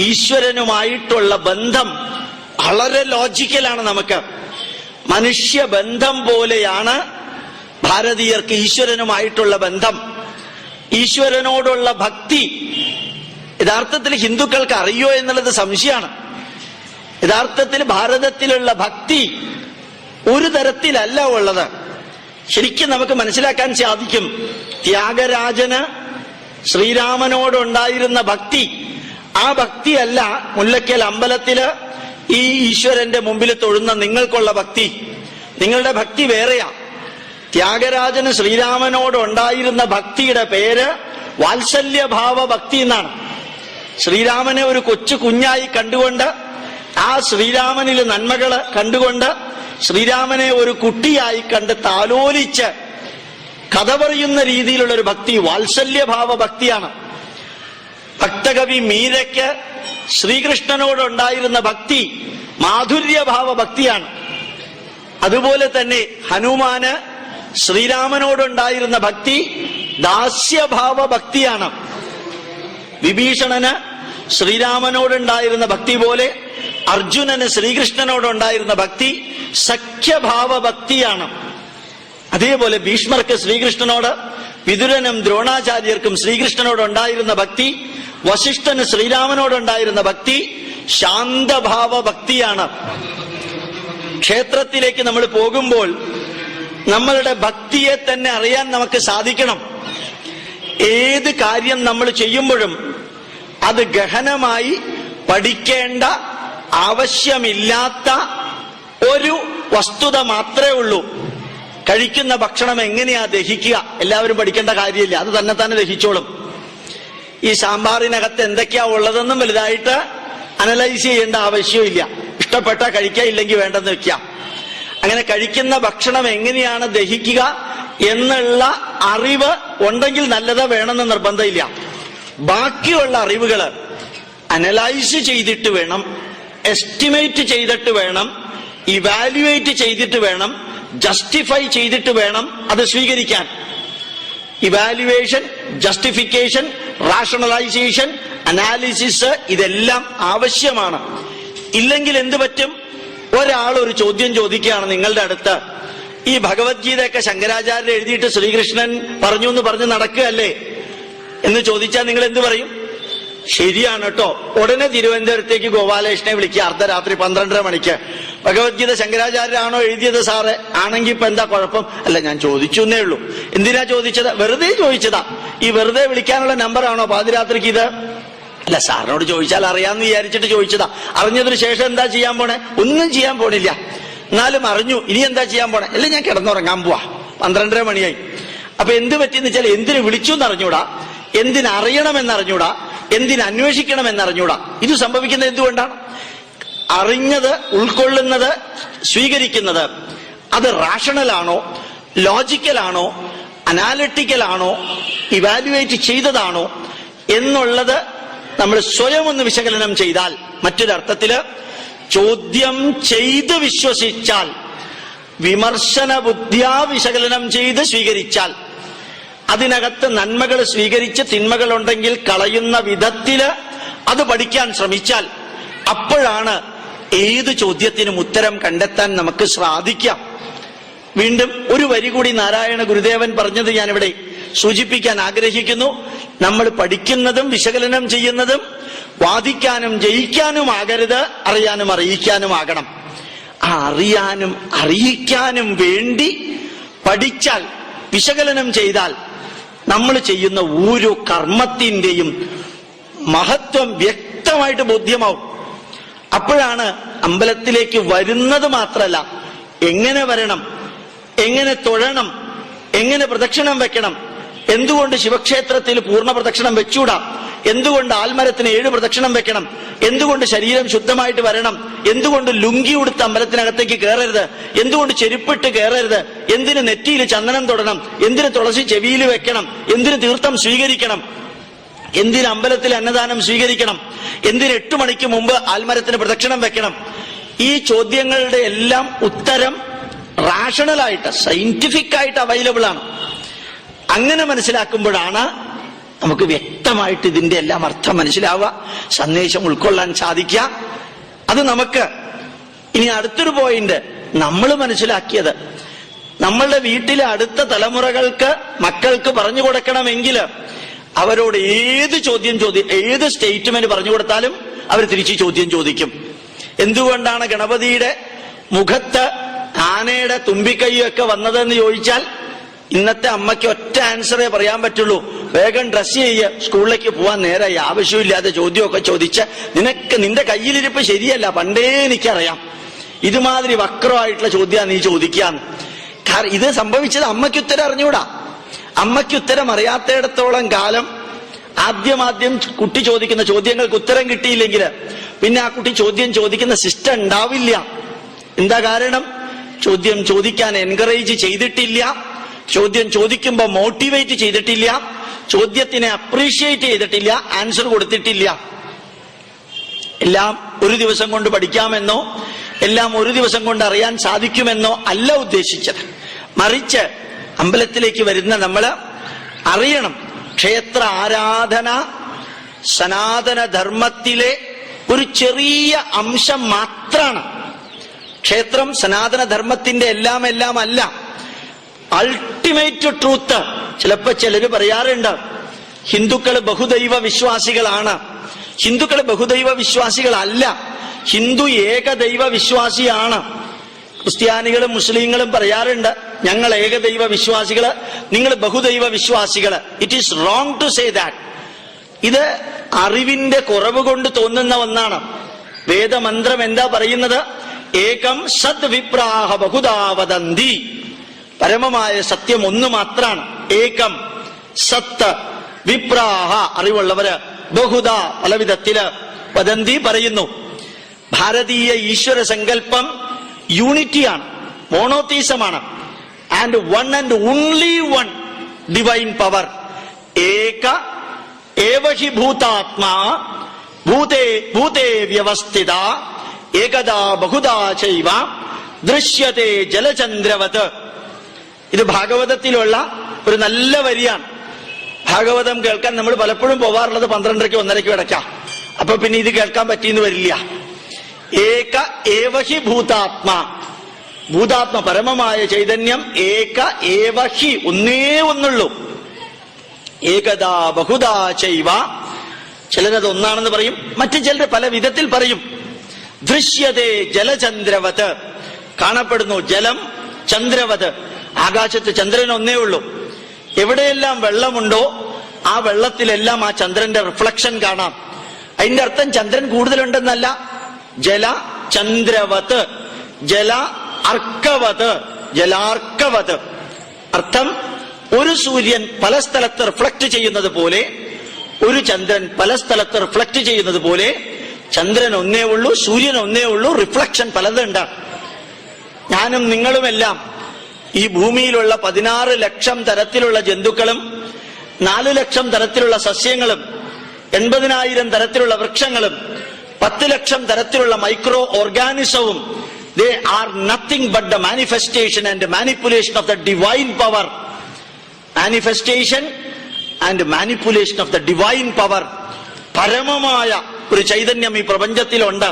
ഈശ്വരനുമായിട്ടുള്ള ബന്ധം വളരെ ലോജിക്കലാണ്. നമുക്ക് മനുഷ്യബന്ധം പോലെയാണ് ഭാരതീയർക്ക് ഈശ്വരനുമായിട്ടുള്ള ബന്ധം. ഈശ്വരനോടുള്ള ഭക്തി യഥാർത്ഥത്തിൽ ഹിന്ദുക്കൾക്ക് അറിയോ എന്നുള്ളത് സംശയമാണ്. യഥാർത്ഥത്തിൽ ഭാരതത്തിലുള്ള ഭക്തി ഒരു തരത്തിലല്ല ഉള്ളത്. ശരിക്കും നമുക്ക് മനസ്സിലാക്കാൻ സാധിക്കും. ത്യാഗരാജന് ശ്രീരാമനോടുണ്ടായിരുന്ന ഭക്തി, ആ ഭക്തിയല്ല മുല്ലക്കൽ അമ്പലത്തില് ഈ ഈശ്വരന്റെ മുമ്പിൽ തൊഴുന്ന നിങ്ങൾക്കുള്ള ഭക്തി. നിങ്ങളുടെ ഭക്തി വേറെയാ. ത്യാഗരാജന് ശ്രീരാമനോടുണ്ടായിരുന്ന ഭക്തിയുടെ പേര് വാത്സല്യഭാവ ഭക്തി എന്നാണ്. ശ്രീരാമനെ ഒരു കൊച്ചു കുഞ്ഞായി കണ്ടുകൊണ്ട്, ആ ശ്രീരാമനിൽ നന്മകള് കണ്ടുകൊണ്ട്, ശ്രീരാമനെ ഒരു കുട്ടിയായി കണ്ട് താലോലിച്ച് കഥ പറയുന്ന രീതിയിലുള്ള ഒരു ഭക്തി വാത്സല്യഭാവ ഭക്തിയാണ്. ഭക്തകവി മീരയ്ക്ക് ശ്രീകൃഷ്ണനോടുണ്ടായിരുന്ന ഭക്തി മാധുര്യഭാവ ഭക്തിയാണ്. അതുപോലെ തന്നെ ഹനുമാന് ശ്രീരാമനോടുണ്ടായിരുന്ന ഭക്തി ദാസ്യഭാവ ഭക്തിയാണ്. വിഭീഷണന് ശ്രീരാമനോടുണ്ടായിരുന്ന ഭക്തി പോലെ അർജുനന് ശ്രീകൃഷ്ണനോടുണ്ടായിരുന്ന ഭക്തി സഖ്യഭാവ ഭക്തിയാണ്. അതേപോലെ ഭീഷ്മർക്ക് ശ്രീകൃഷ്ണനോട്, വിതുരനും ദ്രോണാചാര്യർക്കും ശ്രീകൃഷ്ണനോടുണ്ടായിരുന്ന ഭക്തി, വസിഷ്ഠന് ശ്രീരാമനോടുണ്ടായിരുന്ന ഭക്തി ശാന്തഭാവ ഭക്തിയാണ്. ക്ഷേത്രത്തിലേക്ക് നമ്മൾ പോകുമ്പോൾ നമ്മളുടെ ഭക്തിയെ തന്നെ അറിയാൻ നമുക്ക് സാധിക്കണം. ഏത് കാര്യം നമ്മൾ ചെയ്യുമ്പോഴും അത് ഗഹനമായി പഠിക്കേണ്ട ആവശ്യമില്ലാത്ത ഒരു വസ്തുത മാത്രമേ ഉള്ളൂ. കഴിക്കുന്ന ഭക്ഷണം എങ്ങനെയാ ദഹിക്കുക എല്ലാവരും പഠിക്കേണ്ട കാര്യമില്ല, അത് തന്നെ തന്നെ ദഹിച്ചോളും. ഈ സാമ്പാറിനകത്ത് എന്തൊക്കെയാ ഉള്ളതെന്നും വലുതായിട്ട് അനലൈസ് ചെയ്യേണ്ട ആവശ്യമില്ല. ഇഷ്ടപ്പെട്ട കഴിക്കുക, ഇല്ലെങ്കിൽ വേണ്ടെന്ന് വെക്കുക. അങ്ങനെ കഴിക്കുന്ന ഭക്ഷണം എങ്ങനെയാണ് ദഹിക്കുക എന്നുള്ള അറിവ് ഉണ്ടെങ്കിൽ നല്ലത്, വേണമെന്ന് നിർബന്ധമില്ല. ബാക്കിയുള്ള അറിവുകൾ അനലൈസ് ചെയ്തിട്ട് വേണം, എസ്റ്റിമേറ്റ് ചെയ്തിട്ട് വേണം, ഇവാലുവേറ്റ് ചെയ്തിട്ട് വേണം, ജസ്റ്റിഫൈ ചെയ്തിട്ട് വേണം അത് സ്വീകരിക്കാൻ. ഇവാലുവേഷൻ, ജസ്റ്റിഫിക്കേഷൻ, റാഷണലൈസേഷൻ, അനാലിസിസ് ഇതെല്ലാം ആവശ്യമാണ്. ഇല്ലെങ്കിൽ എന്ത് പറ്റും? ഒരാൾ ഒരു ചോദ്യം ചോദിക്കുകയാണ് നിങ്ങളുടെ അടുത്ത്, ഈ ഭഗവത്ഗീതയൊക്കെ ശങ്കരാചാര്യർ എഴുതിയിട്ട് ശ്രീകൃഷ്ണൻ പറഞ്ഞു എന്ന് പറഞ്ഞ് നടക്കുകയല്ലേ എന്ന് ചോദിച്ചാൽ നിങ്ങൾ എന്ത് പറയും? ശരിയാണ് കേട്ടോ. ഉടനെ തിരുവനന്തപുരത്തേക്ക് ഗോപാലകൃഷ്ണനെ വിളിക്കുക അർദ്ധരാത്രി 12:30 മണിക്ക്. ഭഗവത്ഗീത ശങ്കരാചാര്യരാണോ എഴുതിയത് സാറ്? ആണെങ്കിൽ ഇപ്പൊ എന്താ കുഴപ്പം? അല്ല, ഞാൻ ചോദിച്ചു എന്നേ ഉള്ളൂ. എന്തിനാ ചോദിച്ചത്? വെറുതെ ചോദിച്ചതാ. ഈ വെറുതെ വിളിക്കാനുള്ള നമ്പറാണോ പാതിരാത്രിക്ക് ഇത്? അല്ല, സാറിനോട് ചോദിച്ചാൽ അറിയാമെന്ന് വിചാരിച്ചിട്ട് ചോദിച്ചതാ. അറിഞ്ഞതിന് ശേഷം എന്താ ചെയ്യാൻ പോണേ? ഒന്നും ചെയ്യാൻ പോണില്ല. എന്നാലും അറിഞ്ഞു, ഇനി എന്താ ചെയ്യാൻ പോണേ? അല്ല, ഞാൻ കിടന്നുറങ്ങാൻ പോവാ, 12:30 മണിയായി. അപ്പൊ എന്ത് പറ്റിയെന്ന് വെച്ചാൽ എന്തിനു വിളിച്ചു എന്നറിഞ്ഞൂടാ, എന്തിനറിയണമെന്നറിഞ്ഞൂടാ, എന്തിനന്വേഷിക്കണമെന്നറിഞ്ഞൂടാ. ഇത് സംഭവിക്കുന്നത് എന്തുകൊണ്ടാണ്? അറിഞ്ഞത്, ഉൾക്കൊള്ളുന്നത്, സ്വീകരിക്കുന്നത് അത് റാഷണലാണോ, ലോജിക്കലാണോ, അനാലിറ്റിക്കലാണോ, ഇവാലുവേറ്റ് ചെയ്തതാണോ എന്നുള്ളത് നമ്മൾ സ്വയം ഒന്ന് വിശകലനം ചെയ്താൽ, മറ്റൊരർത്ഥത്തില് ചോദ്യം ചെയ്ത് വിശ്വസിച്ചാൽ, വിമർശന ബുദ്ധിയാ വിശകലനം ചെയ്ത് സ്വീകരിച്ചാൽ, അതിനകത്ത് നന്മകൾ സ്വീകരിച്ച് തിന്മകളുണ്ടെങ്കിൽ കളയുന്ന വിധത്തില് അത് പഠിക്കാൻ ശ്രമിച്ചാൽ, അപ്പോഴാണ് ഏത് ചോദ്യത്തിനും ഉത്തരം കണ്ടെത്താൻ നമുക്ക് സാധിക്കാം. വീണ്ടും ഒരു വരി കൂടി നാരായണ ഗുരുദേവൻ പറഞ്ഞത് ഞാനിവിടെ സൂചിപ്പിക്കാൻ ആഗ്രഹിക്കുന്നു. നമ്മൾ പഠിക്കുന്നതും വിശകലനം ചെയ്യുന്നതും വാദിക്കാനും ജയിക്കാനും ആകരുത്, അറിയാനും അറിയിക്കാനും ആകണം. ആ അറിയാനും അറിയിക്കാനും വേണ്ടി പഠിച്ചാൽ, വിശകലനം ചെയ്താൽ, നമ്മൾ ചെയ്യുന്ന ഓരോ കർമ്മത്തിന്റെയും മഹത്വം വ്യക്തമായിട്ട് ബോധ്യമാവും. അപ്പോഴാണ് അമ്പലത്തിലേക്ക് വരുന്നത് മാത്രമല്ല, എങ്ങനെ വരണം, എങ്ങനെ തൊഴണം, എങ്ങനെ പ്രദക്ഷിണം വെക്കണം, എന്തുകൊണ്ട് ശിവക്ഷേത്രത്തിൽ പൂർണ്ണ പ്രദക്ഷിണം വെച്ചൂടാ, എന്തുകൊണ്ട് ആൽമരത്തിന് 7 പ്രദക്ഷിണം വെക്കണം, എന്തുകൊണ്ട് ശരീരം ശുദ്ധമായിട്ട് വരണം, എന്തുകൊണ്ട് ലുങ്കി ഉടുത്ത് അമ്പലത്തിനകത്തേക്ക് കയറരുത്, എന്തുകൊണ്ട് ചെരുപ്പിട്ട് കയറരുത്, എന്തിന് നെറ്റിയിൽ ചന്ദനം തൊടണം, എന്തിന് തുളസി ചെവിയിൽ വെക്കണം, എന്തിന് തീർത്ഥം സ്വീകരിക്കണം, എന്തിന് അമ്പലത്തിൽ അന്നദാനം സ്വീകരിക്കണം, എന്തിന് 8 മണിക്ക് മുമ്പ് ആൽമരത്തിന് പ്രദക്ഷിണം വെക്കണം. ഈ ചോദ്യങ്ങളുടെ എല്ലാം ഉത്തരം റാഷണലായിട്ട്, സയന്റിഫിക് ആയിട്ട് അവൈലബിൾ ആണ്. അങ്ങനെ മനസ്സിലാക്കുമ്പോഴാണ് നമുക്ക് വ്യക്തമായിട്ട് ഇതിന്റെ എല്ലാം അർത്ഥം മനസ്സിലാവുക, സന്ദേശം ഉൾക്കൊള്ളാൻ സാധിക്കുക. അത് നമുക്ക് ഇനി അടുത്തൊരു പോയിന്റ് നമ്മൾ മനസ്സിലാക്കിയത്, നമ്മളുടെ വീട്ടിലെ അടുത്ത തലമുറകൾക്ക്, മക്കൾക്ക് പറഞ്ഞു കൊടുക്കണമെങ്കിൽ അവരോട് ഏത് ഏത് സ്റ്റേറ്റ്മെന്റ് പറഞ്ഞു കൊടുത്താലും അവർ തിരിച്ച് ചോദ്യം ചോദിക്കും. എന്തുകൊണ്ടാണ് ഗണപതിയുടെ മുഖത്ത് ആനയുടെ തുമ്പിക്കൈയൊക്കെ വന്നതെന്ന് ചോദിച്ചാൽ ഇന്നത്തെ അമ്മയ്ക്ക് ഒറ്റ ആൻസറേ പറയാൻ പറ്റുള്ളൂ: വേഗം ഡ്രസ് ചെയ്യ, സ്കൂളിലേക്ക് പോവാൻ നേരായി, ആവശ്യമില്ലാതെ ചോദ്യമൊക്കെ ചോദിച്ച് നിന്റെ കയ്യിലിരിപ്പ് ശരിയല്ല, പണ്ടേ എനിക്കറിയാം, ഇതുമാതിരി വക്രമായിട്ടുള്ള ചോദ്യം നീ ചോദിക്കാന്ന്. കാരണം ഇത് സംഭവിച്ചത് അമ്മയ്ക്ക് ഉത്തരം അറിഞ്ഞൂടാ. അമ്മയ്ക്ക് ഉത്തരം അറിയാത്തയിടത്തോളം കാലം ആദ്യം കുട്ടി ചോദിക്കുന്ന ചോദ്യങ്ങൾക്ക് ഉത്തരം കിട്ടിയില്ലെങ്കിൽ പിന്നെ ആ കുട്ടി ചോദ്യം ചോദിക്കുന്ന സിസ്റ്റം ഉണ്ടാവില്ല. എന്താ കാരണം? ചോദ്യം ചോദിക്കാൻ എൻകറേജ് ചെയ്തിട്ടില്ല, ചോദ്യം ചോദിക്കുമ്പോൾ മോട്ടിവേറ്റ് ചെയ്തിട്ടില്ല, ചോദ്യത്തിനെ അപ്രീഷിയേറ്റ് ചെയ്തിട്ടില്ല, ആൻസർ കൊടുത്തിട്ടില്ല. എല്ലാം ഒരു ദിവസം കൊണ്ട് പഠിക്കാമെന്നോ എല്ലാം ഒരു ദിവസം കൊണ്ട് അറിയാൻ സാധിക്കുമെന്നോ അല്ല ഉദ്ദേശിച്ചത്. മറിച്ച് അമ്പലത്തിലേക്ക് വരുന്ന നമ്മൾ അറിയണം, ക്ഷേത്ര ആരാധന സനാതന ധർമ്മത്തിലെ ഒരു ചെറിയ അംശം മാത്രമാണ്. ക്ഷേത്രം സനാതന ധർമ്മത്തിന്റെ എല്ലാം അല്ല. Ultimate truth. ചിലപ്പോ ചിലര് പറയാറുണ്ട് ഹിന്ദുക്കൾ ബഹുദൈവ വിശ്വാസികളാണ്. ഹിന്ദുക്കൾ ബഹുദൈവ വിശ്വാസികളല്ല, ഹിന്ദു ഏകദൈവ വിശ്വാസിയാണ്. ക്രിസ്ത്യാനികളും മുസ്ലിങ്ങളും പറയാറുണ്ട് ഞങ്ങൾ ഏകദൈവ വിശ്വാസികള്, നിങ്ങൾ ബഹുദൈവ വിശ്വാസികള്. It is wrong to say that. ഇത് അറിവിന്റെ കുറവ് കൊണ്ട് തോന്നുന്ന ഒന്നാണ്. വേദമന്ത്രം എന്താ പറയുന്നത്? ഏകം സദ് വിപ്രാഹ ബഹുദാ വദന്തി. പരമമായ സത്യം ഒന്ന് മാത്രാണ്. ഏകം സത്ത് വിപ്രാഹ അറിവുള്ളവര്, ബഹുദ പല വിധത്തില്, വദന്തി പറയുന്നു. ഭാരതീയ ഈശ്വര സങ്കല്പം യൂണിറ്റിയാണ്, മോണോതീസമാണ്. And one and only one divine power. ഏക ഏവഹി ഭൂതാത്മാ ഭൂതേ ഭൂതേ വ്യവസ്ഥിത ഏകദാ ബഹുദാ ചൈവ ദൃശ്യത്തെ ജലചന്ദ്രവത്. ഇത് ഭാഗവതത്തിലുള്ള ഒരു നല്ല വരിയാണ്. ഭാഗവതം കേൾക്കാൻ നമ്മൾ പലപ്പോഴും പോവാറുള്ളത് 12:30 1:30 ഇടയ്ക്കാം. അപ്പൊ പിന്നെ ഇത് കേൾക്കാൻ പറ്റിയെന്ന് വരില്ല. ഏക ഏവഹി ഭൂതാത്മാ, ഭൂതാത്മ പരമമായ ചൈതന്യം ഏക ഏവഹി, ഒന്നേ ഒന്നുള്ളൂ. ഏകദാ ബഹുദാ ചൈവ, ചിലരത് ഒന്നാണെന്ന് പറയും, മറ്റു ചിലർ പല വിധത്തിൽ പറയും. ദൃശ്യതേ ജലചന്ദ്രവത്, കാണപ്പെടുന്നു ജലം ചന്ദ്രവത്, ആകാശത്ത് ചന്ദ്രൻ ഒന്നേ ഉള്ളൂ. എവിടെയെല്ലാം വെള്ളമുണ്ടോ ആ വെള്ളത്തിലെല്ലാം ആ ചന്ദ്രന്റെ റിഫ്ലക്ഷൻ കാണാം. അതിന്റെ അർത്ഥം ചന്ദ്രൻ കൂടുതലുണ്ടെന്നല്ല. ജല ചന്ദ്രവത്, ജല അർക്കവത്, ജലാർക്കവത്. അർത്ഥം ഒരു സൂര്യൻ പല സ്ഥലത്ത് റിഫ്ലക്ട് ചെയ്യുന്നത് പോലെ, ഒരു ചന്ദ്രൻ പല സ്ഥലത്ത് റിഫ്ലക്ട് ചെയ്യുന്നത് പോലെ ചന്ദ്രൻ ഒന്നേ ഉള്ളൂ, സൂര്യൻ ഒന്നേ ഉള്ളൂ, റിഫ്ലക്ഷൻ പലതുണ്ട്. ഞാനും നിങ്ങളുമെല്ലാം ഈ ഭൂമിയിലുള്ള 16 ലക്ഷം തരത്തിലുള്ള ജന്തുക്കളും 4 ലക്ഷം തരത്തിലുള്ള സസ്യങ്ങളും 80,000 തരത്തിലുള്ള വൃക്ഷങ്ങളും 10 ലക്ഷം തരത്തിലുള്ള micro ഓർഗാനിസവും they are nothing but the manifestation and manipulation of the divine power. Manifestation and manipulation of the divine power. പരമമായ ഒരു ചൈതന്യം ഈ പ്രപഞ്ചത്തിലുണ്ട്.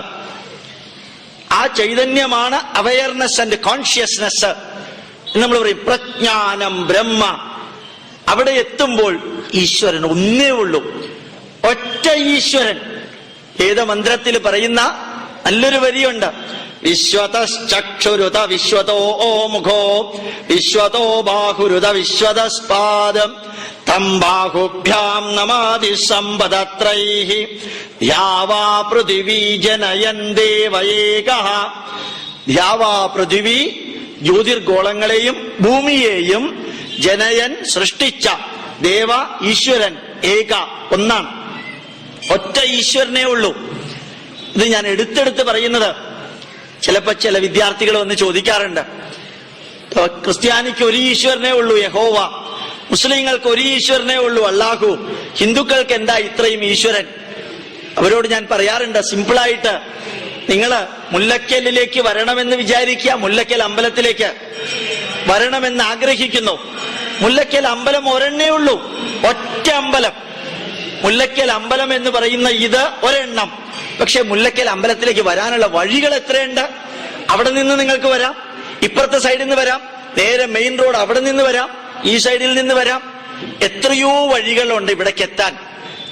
ആ ചൈതന്യമാണ് അവയർനെസ് ആൻഡ് കോൺഷ്യസ്നെസ്. നമ്മൾ പറയും പ്രജ്ഞാനം ബ്രഹ്മ. അവിടെ എത്തുമ്പോൾ ഈശ്വരൻ ഒന്നേ ഉള്ളൂ, ഒറ്റ ഈശ്വരൻ. വേദമന്ത്രത്തിൽ പറയുന്ന നല്ലൊരു വരിയുണ്ട്, വിശ്വതശ്ചക്ഷുരുത വിശ്വതോ മുഖോ വിശ്വതോ ബാഹുരുത വിശ്വതസ്പാദം തം ബാഹുഭ്യാം നമാതി സമ്പദത്രൈഃ ദ്യാവാ പൃഥിവീ ജനയൻ ദേവ ഏകഃ. ദ്യാവാ പൃഥിവി ജ്യോതിർഗോളങ്ങളെയും ഭൂമിയെയും ജനയൻ സൃഷ്ടിച്ച ദേവ ഈശ്വരൻ ഏക ഒന്നാണ്, ഒറ്റ ഈശ്വരനേ ഉള്ളൂ. ഇത് ഞാൻ എടുത്തെടുത്ത് പറയുന്നത് ചിലപ്പോ ചില വിദ്യാർത്ഥികൾ വന്ന് ചോദിക്കാറുണ്ട്, ക്രിസ്ത്യാനിക്ക് ഒരു ഈശ്വരനേ ഉള്ളൂ യഹോവ, മുസ്ലിങ്ങൾക്ക് ഒരു ഈശ്വരനേ ഉള്ളൂ അല്ലാഹു, ഹിന്ദുക്കൾക്ക് എന്താ ഇത്രയും ഈശ്വരൻ? അവരോട് ഞാൻ പറയാറുണ്ട് സിമ്പിളായിട്ട്, നിങ്ങള് മുല്ലക്കലിലേക്ക് വരണമെന്ന് വിചാരിക്കുക, മുല്ലക്കൽ അമ്പലത്തിലേക്ക് വരണമെന്ന് ആഗ്രഹിക്കുന്നു. മുല്ലക്കൽ അമ്പലം ഒരെണ്ണേ ഉള്ളൂ, ഒറ്റ അമ്പലം. മുല്ലക്കൽ അമ്പലം എന്ന് പറയുന്ന ഇത് ഒരെണ്ണം. പക്ഷെ മുല്ലക്കൽ അമ്പലത്തിലേക്ക് വരാനുള്ള വഴികൾ എത്രയുണ്ട്? അവിടെ നിന്ന് നിങ്ങൾക്ക് വരാം, ഇപ്പുറത്തെ സൈഡിൽ നിന്ന് വരാം, നേരെ മെയിൻ റോഡ് അവിടെ നിന്ന് വരാം, ഈ സൈഡിൽ നിന്ന് വരാം. എത്രയോ വഴികളുണ്ട് ഇവിടേക്ക് എത്താൻ.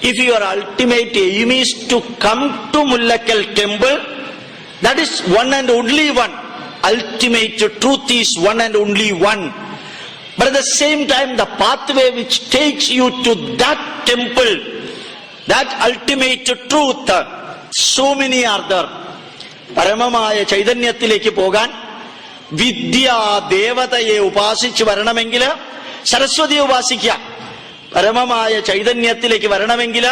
If your ultimate aim is to come to Mullakkal temple, that is one and only one. Ultimate truth is one and only one. But at the same time, the pathway which takes you to that temple, that ultimate truth, so many are there. പരമമായ ചൈതന്യത്തിലേക്ക് പോകാൻ വിദ്യാ ദേവതയെ ഉപാസിച്ച് വരണമെങ്കിൽ സരസ്വതിയെ ഉപാസിക്കാം. പരമമായ ചൈതന്യത്തിലേക്ക് വരണമെങ്കിൽ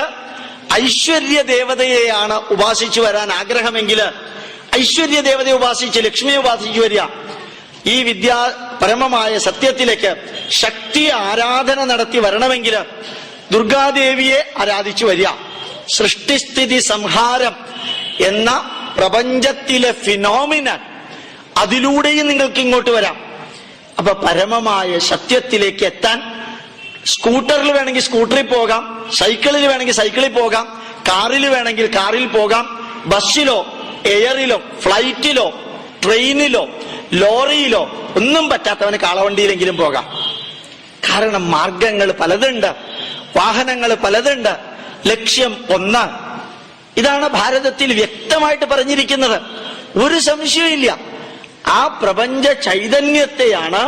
ഐശ്വര്യ ദേവതയെയാണ് ഉപാസിച്ചു വരാൻ ആഗ്രഹമെങ്കിൽ ഐശ്വര്യ ദേവതയെ ഉപാസിച്ച് ലക്ഷ്മിയെ ഉപാസിച്ചു വരിക. ഈ പരമമായ സത്യത്തിലേക്ക് ശക്തി ആരാധന നടത്തി വരണമെങ്കിൽ ദുർഗാദേവിയെ ആരാധിച്ചു വരിക. സൃഷ്ടിസ്ഥിതി സംഹാരം എന്ന പ്രപഞ്ചത്തിലെ ഫിനോമിനൻ, അതിലൂടെയും നിങ്ങൾക്ക് ഇങ്ങോട്ട് വരാം. അപ്പൊ പരമമായ സത്യത്തിലേക്ക് എത്താൻ സ്കൂട്ടറിൽ വേണമെങ്കിൽ സ്കൂട്ടറിൽ പോകാം, സൈക്കിളിൽ വേണമെങ്കിൽ സൈക്കിളിൽ പോകാം, കാറിൽ വേണമെങ്കിൽ കാറിൽ പോകാം, ബസ്സിലോ എയറിലോ ഫ്ലൈറ്റിലോ ട്രെയിനിലോ ലോറിയിലോ ഒന്നും പറ്റാത്തവന് കാളവണ്ടിയിലെങ്കിലും പോകാം. കാരണം മാർഗങ്ങൾ പലതുണ്ട്, വാഹനങ്ങൾ പലതുണ്ട്, ലക്ഷ്യം ഒന്ന്. ഇതാണ് ഭാരതത്തിൽ വ്യക്തമായിട്ട് പറഞ്ഞിരിക്കുന്നത്, ഒരു സംശയമില്ല. ആ പ്രപഞ്ച ചൈതന്യത്തെയാണ്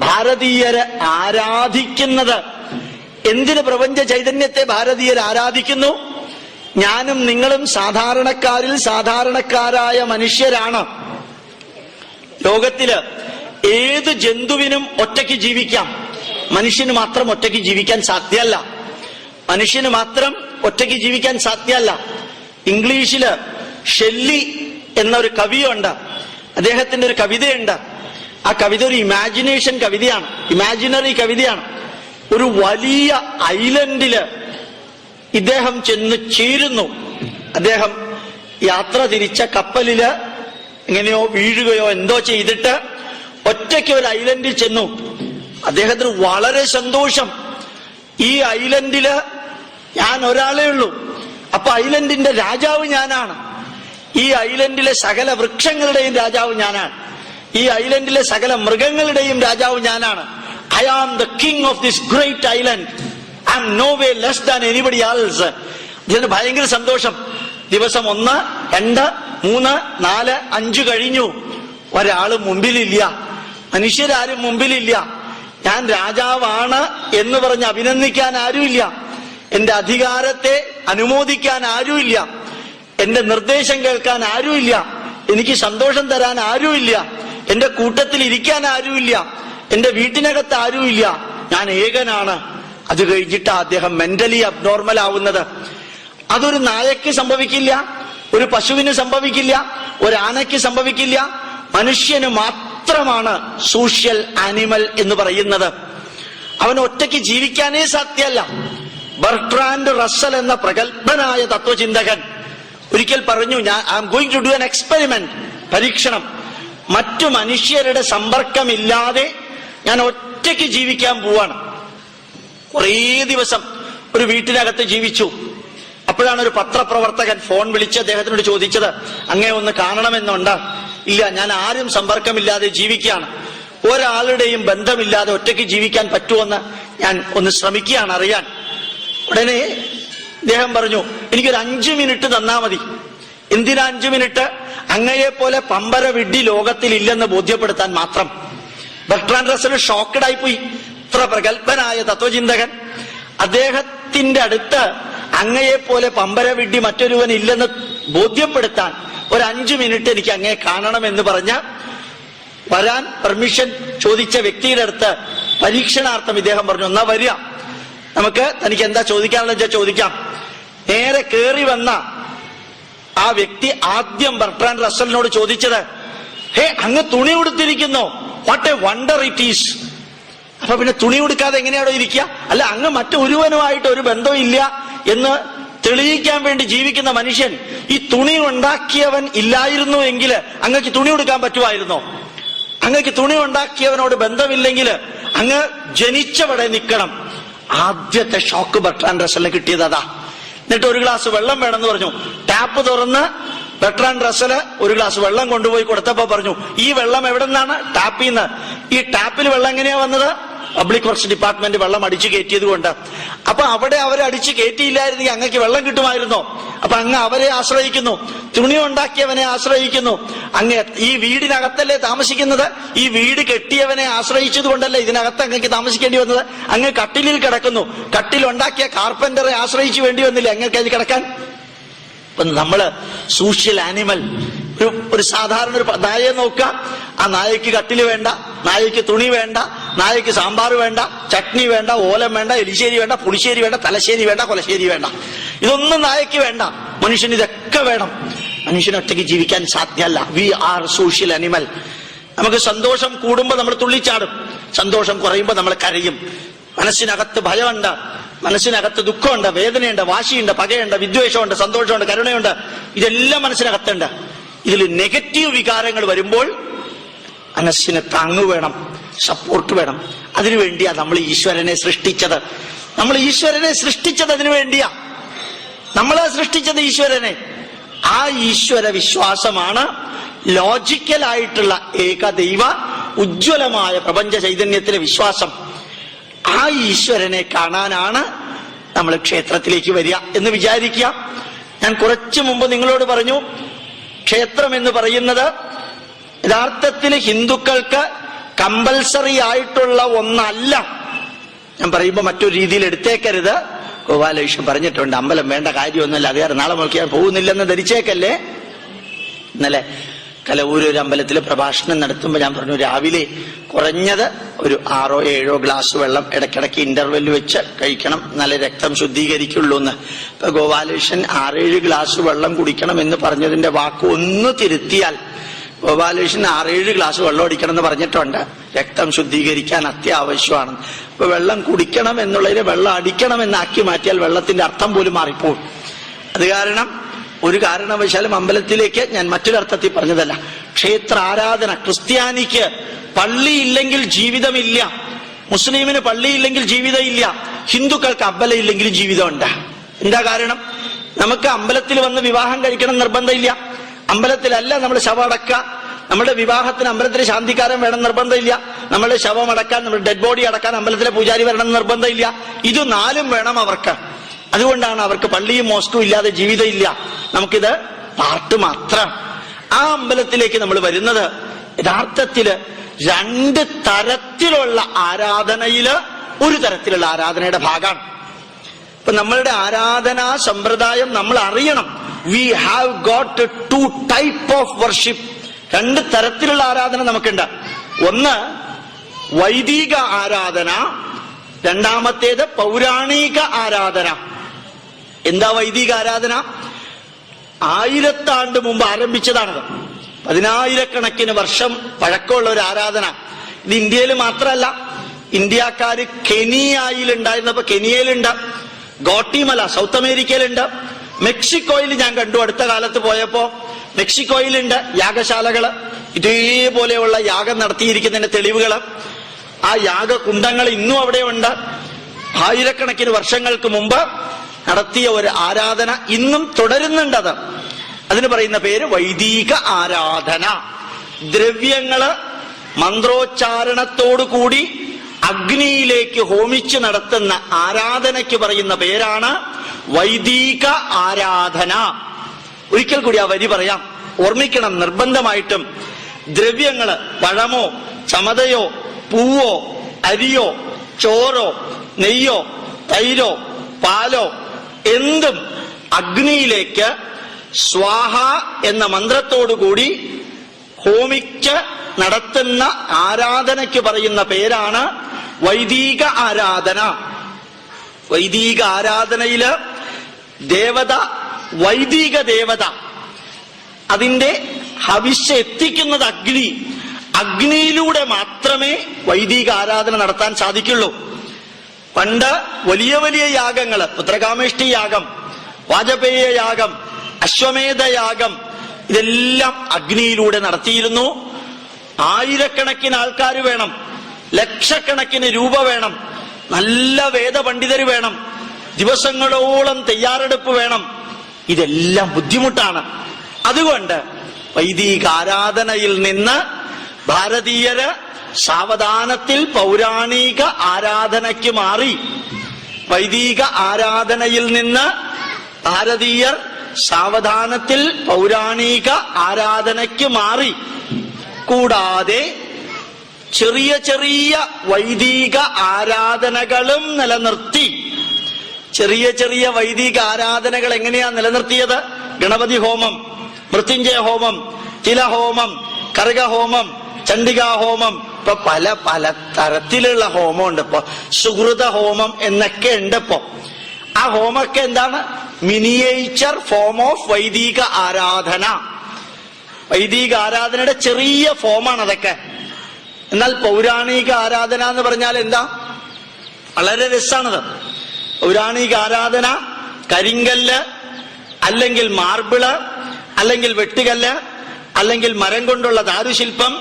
ഭാരതീയര് ആരാധിക്കുന്നത്. എന്തിന് പ്രപഞ്ച ചൈതന്യത്തെ ഭാരതീയർ ആരാധിക്കുന്നു? ഞാനും നിങ്ങളും സാധാരണക്കാരിൽ സാധാരണക്കാരായ മനുഷ്യരാണ്. ലോകത്തില് ഏത് ജന്തുവിനും ഒറ്റയ്ക്ക് ജീവിക്കാം, മനുഷ്യന് മാത്രം ഒറ്റയ്ക്ക് ജീവിക്കാൻ സാധ്യമല്ല. മനുഷ്യന് മാത്രം ഒറ്റയ്ക്ക് ജീവിക്കാൻ സാധ്യമല്ല. ഇംഗ്ലീഷില് ഷെല്ലി എന്നൊരു കവിയുണ്ട്, അദ്ദേഹത്തിന്റെ ഒരു കവിതയുണ്ട്. ആ കവിത ഒരു ഇമാജിനേഷൻ കവിതയാണ്, ഇമാജിനറി കവിതയാണ്. ഒരു വലിയ ഐലൻഡില് ഇദ്ദേഹം ചെന്ന് ചേരുന്നു. അദ്ദേഹം യാത്ര തിരിച്ച കപ്പലില് എങ്ങനെയോ വീഴുകയോ എന്തോ ചെയ്തിട്ട് ഒറ്റയ്ക്ക് ഒരു ഐലൻഡിൽ ചെന്നു. അദ്ദേഹത്തിന് വളരെ സന്തോഷം. ഈ ഐലൻഡില് ഞാൻ ഒരാളേ ഉള്ളൂ, അപ്പൊ ഐലൻഡിന്റെ രാജാവ് ഞാനാണ്. ഈ ഐലൻഡിലെ സകല വൃക്ഷങ്ങളുടെയും രാജാവ് ഞാനാണ്. ഈ ഐലൻഡിലെ സകല മൃഗങ്ങളുടെയും രാജാവ് ഞാനാണ്. I am the king of this great island. I am no way less than anybody else. ഇതിന് ഭയങ്കര സന്തോഷം. ദിവസം 1, 2, 3, 4, 5 കഴിഞ്ഞു. ഒരാള് മുമ്പിലില്ല, മനുഷ്യരാരും മുമ്പിലില്ല. ഞാൻ രാജാവാണ് എന്ന് പറഞ്ഞ് അഭിനന്ദിക്കാൻ ആരുമില്ല, എന്റെ അധികാരത്തെ അനുമോദിക്കാൻ ആരുമില്ല, എന്റെ നിർദ്ദേശം കേൾക്കാൻ ആരുമില്ല, എനിക്ക് സന്തോഷം തരാൻ ആരുമില്ല, എന്റെ കൂട്ടത്തിൽ ഇരിക്കാൻ ആരുമില്ല, എന്റെ വീട്ടിനകത്ത് ആരുമില്ല, ഞാൻ ഏകനാണ്. അത് കഴിഞ്ഞിട്ട് അദ്ദേഹം മെന്റലി അബ്നോർമൽ ആവുന്നത്. അതൊരു നായയ്ക്ക് സംഭവിക്കില്ല, ഒരു പശുവിന് സംഭവിക്കില്ല, ഒരു ആനയ്ക്ക് സംഭവിക്കില്ല. മനുഷ്യന് മാത്രമാണ് സോഷ്യൽ ആനിമൽ എന്ന് പറയുന്നത്. അവൻ ഒറ്റയ്ക്ക് ജീവിക്കാനേ സാധ്യമല്ല. ബർട്രാൻഡ് റസ്സൽ എന്ന പ്രഗത്ഭനായ തത്വചിന്തകൻ ഒരിക്കൽ പറഞ്ഞു, I am going to do an experiment, പരീക്ഷണം. മറ്റു മനുഷ്യരുടെ സമ്പർക്കമില്ലാതെ ഞാൻ ഒറ്റയ്ക്ക് ജീവിക്കാൻ പോവാണ്. കുറേ ദിവസം ഒരു വീട്ടിനകത്ത് ജീവിച്ചു. അപ്പോഴാണ് ഒരു പത്രപ്രവർത്തകൻ ഫോൺ വിളിച്ച് അദ്ദേഹത്തിനോട് ചോദിച്ചത്, അങ്ങേ ഒന്ന് കാണണമെന്നുണ്ട്. ഇല്ല, ഞാൻ ആരും സമ്പർക്കമില്ലാതെ ജീവിക്കുകയാണ്, ഒരാളുടെയും ബന്ധമില്ലാതെ ഒറ്റയ്ക്ക് ജീവിക്കാൻ പറ്റുമെന്ന് ഞാൻ ഒന്ന് ശ്രമിക്കുകയാണ് അറിയാൻ. ഉടനെ അദ്ദേഹം പറഞ്ഞു, എനിക്കൊരു 5 മിനിറ്റ് തന്നാ മതി. എന്തിനാ 5 മിനിറ്റ്? അങ്ങയെ പോലെ പമ്പര വിഡ്ഢി ലോകത്തിൽ ഇല്ലെന്ന് ബോധ്യപ്പെടുത്താൻ മാത്രം. ബർട്രാൻഡ് റസ്സൽ ഷോക്കഡായി പോയി. ഇത്ര പ്രഗത്ഭനായ തത്വചിന്തകൻ, അദ്ദേഹത്തിന്റെ അടുത്ത് അങ്ങയെ പോലെ പമ്പര വിഡ്ഢി മറ്റൊരുവൻ ഇല്ലെന്ന് ബോധ്യപ്പെടുത്താൻ ഒരു 5 മിനിറ്റ് എനിക്ക് അങ്ങയെ കാണണമെന്ന് പറഞ്ഞ് വരാൻ പെർമിഷൻ ചോദിച്ച വ്യക്തിയുടെ അടുത്ത് പരീക്ഷണാർത്ഥം ഇദ്ദേഹം പറഞ്ഞു, എന്നാ വരിക, നമുക്ക് തനിക്ക് എന്താ ചോദിക്കാനുള്ള വെച്ചാൽ ചോദിക്കാം. നേരെ കേറി വന്ന ആ വ്യക്തി ആദ്യം ബർട്രാൻഡ് റസ്സലിനോട് ചോദിച്ചത്, ഹേ, അങ്ങ് തുണി ഉടുത്തിരിക്കുന്നു, what a wonder it is. അപ്പൊ പിന്നെ തുണി ഉടുക്കാതെ എങ്ങനെയാണോ ഇരിക്കുക? അല്ല, അങ്ങ് മറ്റൊരുവനുമായിട്ട് ഒരു ബന്ധവും ഇല്ല എന്ന് തെളിയിക്കാൻ വേണ്ടി ജീവിക്കുന്ന മനുഷ്യൻ, ഈ തുണി ഉണ്ടാക്കിയവൻ ഇല്ലായിരുന്നു എങ്കിൽ അങ്ങക്ക് തുണി ഉടുക്കാൻ പറ്റുമായിരുന്നോ? അങ്ങക്ക് തുണി ഉണ്ടാക്കിയവനോട് ബന്ധമില്ലെങ്കിൽ അങ്ങ് ജനിച്ചവിടെ നിൽക്കണം. ആദ്യത്തെ ഷോക്ക് ബർട്രാൻഡ് റസ്സലിന് കിട്ടിയത് അതാ. എന്നിട്ട് ഒരു ഗ്ലാസ് വെള്ളം വേണമെന്ന് പറഞ്ഞു. ടാപ്പ് തുറന്ന് ബർട്രാൻഡ് റസ്സല് ഒരു ഗ്ലാസ് വെള്ളം കൊണ്ടുപോയി കൊടുത്തപ്പോ പറഞ്ഞു, ഈ വെള്ളം എവിടെ നിന്നാണ്? ടാപ്പിൽ നിന്ന്. ഈ ടാപ്പിൽ വെള്ളം എങ്ങനെയാ വന്നത്? പബ്ലിക് വർക്ക്സ് ഡിപ്പാർട്ട്മെന്റ് വെള്ളം അടിച്ചു കയറ്റിയത് കൊണ്ട്. അപ്പൊ അവിടെ അവരെ അടിച്ചു കയറ്റിയില്ലായിരുന്നെങ്കിൽ അങ്ങക്ക് വെള്ളം കിട്ടുമായിരുന്നോ? അപ്പൊ അങ്ങ് അവരെ ആശ്രയിക്കുന്നു, തുണി ഉണ്ടാക്കിയവനെ ആശ്രയിക്കുന്നു. അങ്ങ് ഈ വീടിനകത്തല്ലേ താമസിക്കുന്നത്? ഈ വീട് കെട്ടിയവനെ ആശ്രയിച്ചത് കൊണ്ടല്ലേ ഇതിനകത്ത് അങ്ങക്ക് താമസിക്കേണ്ടി വന്നത്? അങ്ങ് കട്ടിലിൽ കിടക്കുന്നു, കട്ടിലുണ്ടാക്കിയ കാർപ്പന്ററെ ആശ്രയിച്ചു വേണ്ടി വന്നില്ലേ അങ്ങക്ക് അതിൽ കിടക്കാൻ? ഇപ്പൊ നമ്മള് സോഷ്യൽ ആനിമൽ. ഒരു സാധാരണ ഒരു നായയെ നോക്കുക, ആ നായക്ക് കട്ടില് വേണ്ട, നായക്ക് തുണി വേണ്ട, നായക്ക് സാമ്പാർ വേണ്ട, ചട്നി വേണ്ട, ഓലം വേണ്ട, എലിശ്ശേരി വേണ്ട, പുളിശ്ശേരി വേണ്ട, തലശ്ശേരി വേണ്ട, കൊലശ്ശേരി വേണ്ട. ഇതൊന്നും നായക്ക് വേണ്ട. മനുഷ്യന് ഇതൊക്കെ വേണം. മനുഷ്യനൊറ്റയ്ക്ക് ജീവിക്കാൻ സാധ്യമല്ല. We are social animal. നമുക്ക് സന്തോഷം കൂടുമ്പോൾ നമ്മൾ തുള്ളിച്ചാടും, സന്തോഷം കുറയുമ്പോൾ നമ്മൾ കരയും. മനസ്സിനകത്ത് ഭയമുണ്ട്, മനസ്സിനകത്ത് ദുഃഖമുണ്ട്, വേദനയുണ്ട്, വാശിയുണ്ട്, പകയുണ്ട്, വിദ്വേഷമുണ്ട്, സന്തോഷമുണ്ട്, കരുണയുണ്ട്. ഇതെല്ലാം മനസ്സിനകത്തുണ്ട്. ഇതിൽ നെഗറ്റീവ് വികാരങ്ങൾ വരുമ്പോൾ മനസ്സിന് താങ്ങ് വേണം, സപ്പോർട്ട് വേണം. അതിനുവേണ്ടിയാ നമ്മൾ ഈശ്വരനെ സൃഷ്ടിച്ചത്. നമ്മൾ ഈശ്വരനെ സൃഷ്ടിച്ചത് അതിനു വേണ്ടിയാ. നമ്മളെ സൃഷ്ടിച്ചത് ഈശ്വരനെ. ആ ഈശ്വര വിശ്വാസമാണ് ലോജിക്കലായിട്ടുള്ള ഏകദൈവ ഉജ്ജ്വലമായ പ്രപഞ്ച ചൈതന്യത്തിലെ വിശ്വാസം. ആ ഈശ്വരനെ കാണാനാണ് നമ്മൾ ക്ഷേത്രത്തിലേക്ക് വരിക എന്ന് വിചാരിക്കുക. ഞാൻ കുറച്ചു മുമ്പ് നിങ്ങളോട് പറഞ്ഞു, ക്ഷേത്രം എന്ന് പറയുന്നത് യഥാർത്ഥത്തിൽ ഹിന്ദുക്കൾക്ക് കമ്പൽസറി ആയിട്ടുള്ള ഒന്നല്ല. ഞാൻ പറയുമ്പോൾ മറ്റൊരു രീതിയിൽ എടുത്തേക്കരുത്. ഗോപാലകൃഷ്ണൻ പറഞ്ഞിട്ടുണ്ട്, അമ്പലം വേണ്ട കാര്യമൊന്നുമില്ല, അത് നാളെ മുതൽ ഞാൻ പോകുന്നില്ലെന്ന് ധരിച്ചേക്കല്ലേ. ഇന്നലെ കലവൂർ ഒരു അമ്പലത്തിൽ പ്രഭാഷണം നടത്തുമ്പോൾ ഞാൻ പറഞ്ഞു, രാവിലെ കുറഞ്ഞത് ഒരു 6-7 ഗ്ലാസ് വെള്ളം ഇടയ്ക്കിടയ്ക്ക് ഇന്റർവെൽ വെച്ച് കഴിക്കണം, നല്ല രക്തം ശുദ്ധീകരിക്കുള്ളൂ എന്ന്. ഇപ്പൊ ഗോപാലകൃഷ്ണൻ 6-7 ഗ്ലാസ് വെള്ളം കുടിക്കണം എന്ന് പറഞ്ഞതിന്റെ വാക്ക് ഒന്ന് തിരുത്തിയാൽ, ഗോപാലകൃഷ്ണൻ 6-7 ഗ്ലാസ് വെള്ളം അടിക്കണം എന്ന് പറഞ്ഞിട്ടുണ്ട്, രക്തം ശുദ്ധീകരിക്കാൻ അത്യാവശ്യമാണ്. ഇപ്പൊ വെള്ളം കുടിക്കണം എന്നുള്ളതിനെ വെള്ളം അടിക്കണം എന്നാക്കി മാറ്റിയാൽ വെള്ളത്തിന്റെ അർത്ഥം പോലും മാറിപ്പോകും. അത് കാരണം ഒരു കാരണവശാലും അമ്പലത്തിലേക്ക് ഞാൻ മറ്റൊരർത്ഥത്തിൽ പറഞ്ഞതല്ല. ക്ഷേത്ര ആരാധന, ക്രിസ്ത്യാനിക്ക് പള്ളിയില്ലെങ്കിൽ ജീവിതമില്ല, മുസ്ലിമിന് പള്ളിയില്ലെങ്കിൽ ജീവിതമില്ല, ഹിന്ദുക്കൾക്ക് അമ്പലം ഇല്ലെങ്കിലും ജീവിതമുണ്ട്. എന്താ കാരണം? നമുക്ക് അമ്പലത്തിൽ വന്ന് വിവാഹം കഴിക്കണം നിർബന്ധമില്ല, അമ്പലത്തിലല്ല നമ്മൾ ശവം അടക്കുക. നമ്മുടെ വിവാഹത്തിന് അമ്പലത്തിലെ ശാന്തിക്കാരൻ വേണം നിർബന്ധമില്ല, നമ്മുടെ ശവം അടക്കാൻ, നമ്മുടെ ഡെഡ് ബോഡി അടക്കാൻ അമ്പലത്തിലെ പൂജാരി വരണം നിർബന്ധമില്ല. ഇത് 4 വേണം അവർക്ക്. അതുകൊണ്ടാണ് അവർക്ക് പള്ളിയും മോസ്കും ഇല്ലാതെ ജീവിതമില്ല. നമുക്കിത് പാർട്ട് മാത്രം. ആ അമ്പലത്തിലേക്ക് നമ്മൾ വരുന്നത് യഥാർത്ഥത്തില് 2 തരത്തിലുള്ള ആരാധനയില് ഒരു തരത്തിലുള്ള ആരാധനയുടെ ഭാഗമാണ്. ഇപ്പൊ നമ്മളുടെ ആരാധനാ സമ്പ്രദായം നമ്മൾ അറിയണം. We have got 2 type of worship. 2 തരത്തിലുള്ള ആരാധന നമുക്കുണ്ട്. ഒന്ന് വൈദിക ആരാധന, രണ്ടാമത്തേത് പൗരാണിക ആരാധന. എന്താ വൈദിക ആരാധന? 1000 ആണ്ട് മുമ്പ് ആരംഭിച്ചതാണത്. 10,000 വർഷം പഴക്കമുള്ള ഒരു ആരാധന. ഇത് ഇന്ത്യയിൽ മാത്രമല്ല, ഇന്ത്യക്കാര് കെനിയയിലുണ്ടായിരുന്നപ്പോ കെനിയയിലുണ്ട്, ഗോട്ടിമല സൗത്ത് അമേരിക്കയിലുണ്ട്. മെക്സിക്കോയിൽ ഞാൻ കണ്ടു അടുത്ത കാലത്ത് പോയപ്പോ. മെക്സിക്കോയിലുണ്ട് യാഗശാലകള്, ഇതേപോലെയുള്ള യാഗം നടത്തിയിരിക്കുന്നതിന്റെ തെളിവുകള്. ആ യാഗകുണ്ടങ്ങൾ ഇന്നും അവിടെ ഉണ്ട്. ആയിരക്കണക്കിന് വർഷങ്ങൾക്ക് മുമ്പ് നടത്തിയ ഒരു ആരാധന ഇന്നും തുടരുന്നുണ്ടത്. അതിന് പറയുന്ന പേര് വൈദിക ആരാധന. ദ്രവ്യങ്ങള് മന്ത്രോച്ചാരണത്തോടുകൂടി അഗ്നിയിലേക്ക് ഹോമിച്ച് നടത്തുന്ന ആരാധനയ്ക്ക് പറയുന്ന പേരാണ് വൈദിക ആരാധന. ഒരിക്കൽ കൂടി ആ വരി പറയാം, ഓർമ്മിക്കണം നിർബന്ധമായിട്ടും. ദ്രവ്യങ്ങള് പഴമോ ചമതയോ പൂവോ അരിയോ ചോറോ നെയ്യോ തൈരോ പാലോ എന്തും അഗ്നിയിലേക്ക് സ്വാഹ എന്ന മന്ത്രത്തോടുകൂടി ഹോമിച്ച് നടത്തുന്ന ആരാധനയ്ക്ക് പറയുന്ന പേരാണ് വൈദിക ആരാധന. വൈദിക ആരാധനയില് ദേവത, വൈദിക ദേവത, അതിന്റെ ഹവിഷ്യ എത്തിക്കുന്നത് അഗ്നി. അഗ്നിയിലൂടെ മാത്രമേ വൈദിക ആരാധന നടത്താൻ സാധിക്കുള്ളൂ. പണ്ട് വലിയ വലിയ യാഗങ്ങള്, പുത്രകാമേഷ്ടി യാഗം, വാജപേയ യാഗം, അശ്വമേധ യാഗം, ഇതെല്ലാം അഗ്നിയിലൂടെ നടത്തിയിരുന്നു. ആയിരക്കണക്കിന് ആൾക്കാർ വേണം, ലക്ഷക്കണക്കിന് രൂപ വേണം, നല്ല വേദപണ്ഡിതർ വേണം, ദിവസങ്ങളോളം തയ്യാറെടുപ്പ് വേണം. ഇതെല്ലാം ബുദ്ധിമുട്ടാണ്. അതുകൊണ്ട് വൈദിക ആരാധനയിൽ നിന്ന് ഭാരതീയര് സാവധാനത്തിൽ പൗരാണിക ആരാധനയ്ക്ക് മാറി. വൈദിക ആരാധനയിൽ നിന്ന് ഭാരതീയർ സാവധാനത്തിൽ പൗരാണിക ആരാധനയ്ക്ക് മാറി. കൂടാതെ ചെറിയ ചെറിയ വൈദിക ആരാധനകളും നിലനിർത്തി. ചെറിയ ചെറിയ വൈദിക ആരാധനകൾ എങ്ങനെയാ നിലനിർത്തിയത്? ഗണപതി ഹോമം, മൃത്യുഞ്ജയ ഹോമം, തിലഹോമം, കർഗഹോമം, ചണ്ഡികാഹോമം, ഇപ്പൊ പല പല തരത്തിലുള്ള ഹോമമുണ്ട്. ഇപ്പൊ സുഹൃത ഹോമം എന്നൊക്കെ ഉണ്ട്. ഇപ്പൊ ആ ഹോമൊക്കെ എന്താണ്? മിനിയേച്ചർ ഫോം ഓഫ് വൈദിക ആരാധന. വൈദിക ആരാധനയുടെ ചെറിയ ഫോമാണ് അതൊക്കെ. എന്നാൽ പൗരാണിക ആരാധന എന്ന് പറഞ്ഞാൽ എന്താ? വളരെ രസാണത്. പൗരാണിക ആരാധന കരിങ്കല്ല്, അല്ലെങ്കിൽ മാർബിള്, അല്ലെങ്കിൽ വെട്ടുകല്ല്, അല്ലെങ്കിൽ മരം കൊണ്ടുള്ള ദാരുശില്പം,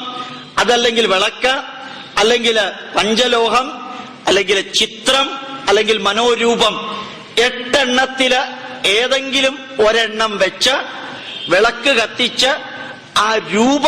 അതല്ലെങ്കിൽ വിളക്ക്, അല്ലെങ്കിൽ പഞ്ചലോഹം, അല്ലെങ്കിൽ ചിത്രം, അല്ലെങ്കിൽ മനോരൂപം, 8 എണ്ണത്തില് ഏതെങ്കിലും ഒരെണ്ണം വെച്ച് വിളക്ക് കത്തിച്ച് ആ രൂപ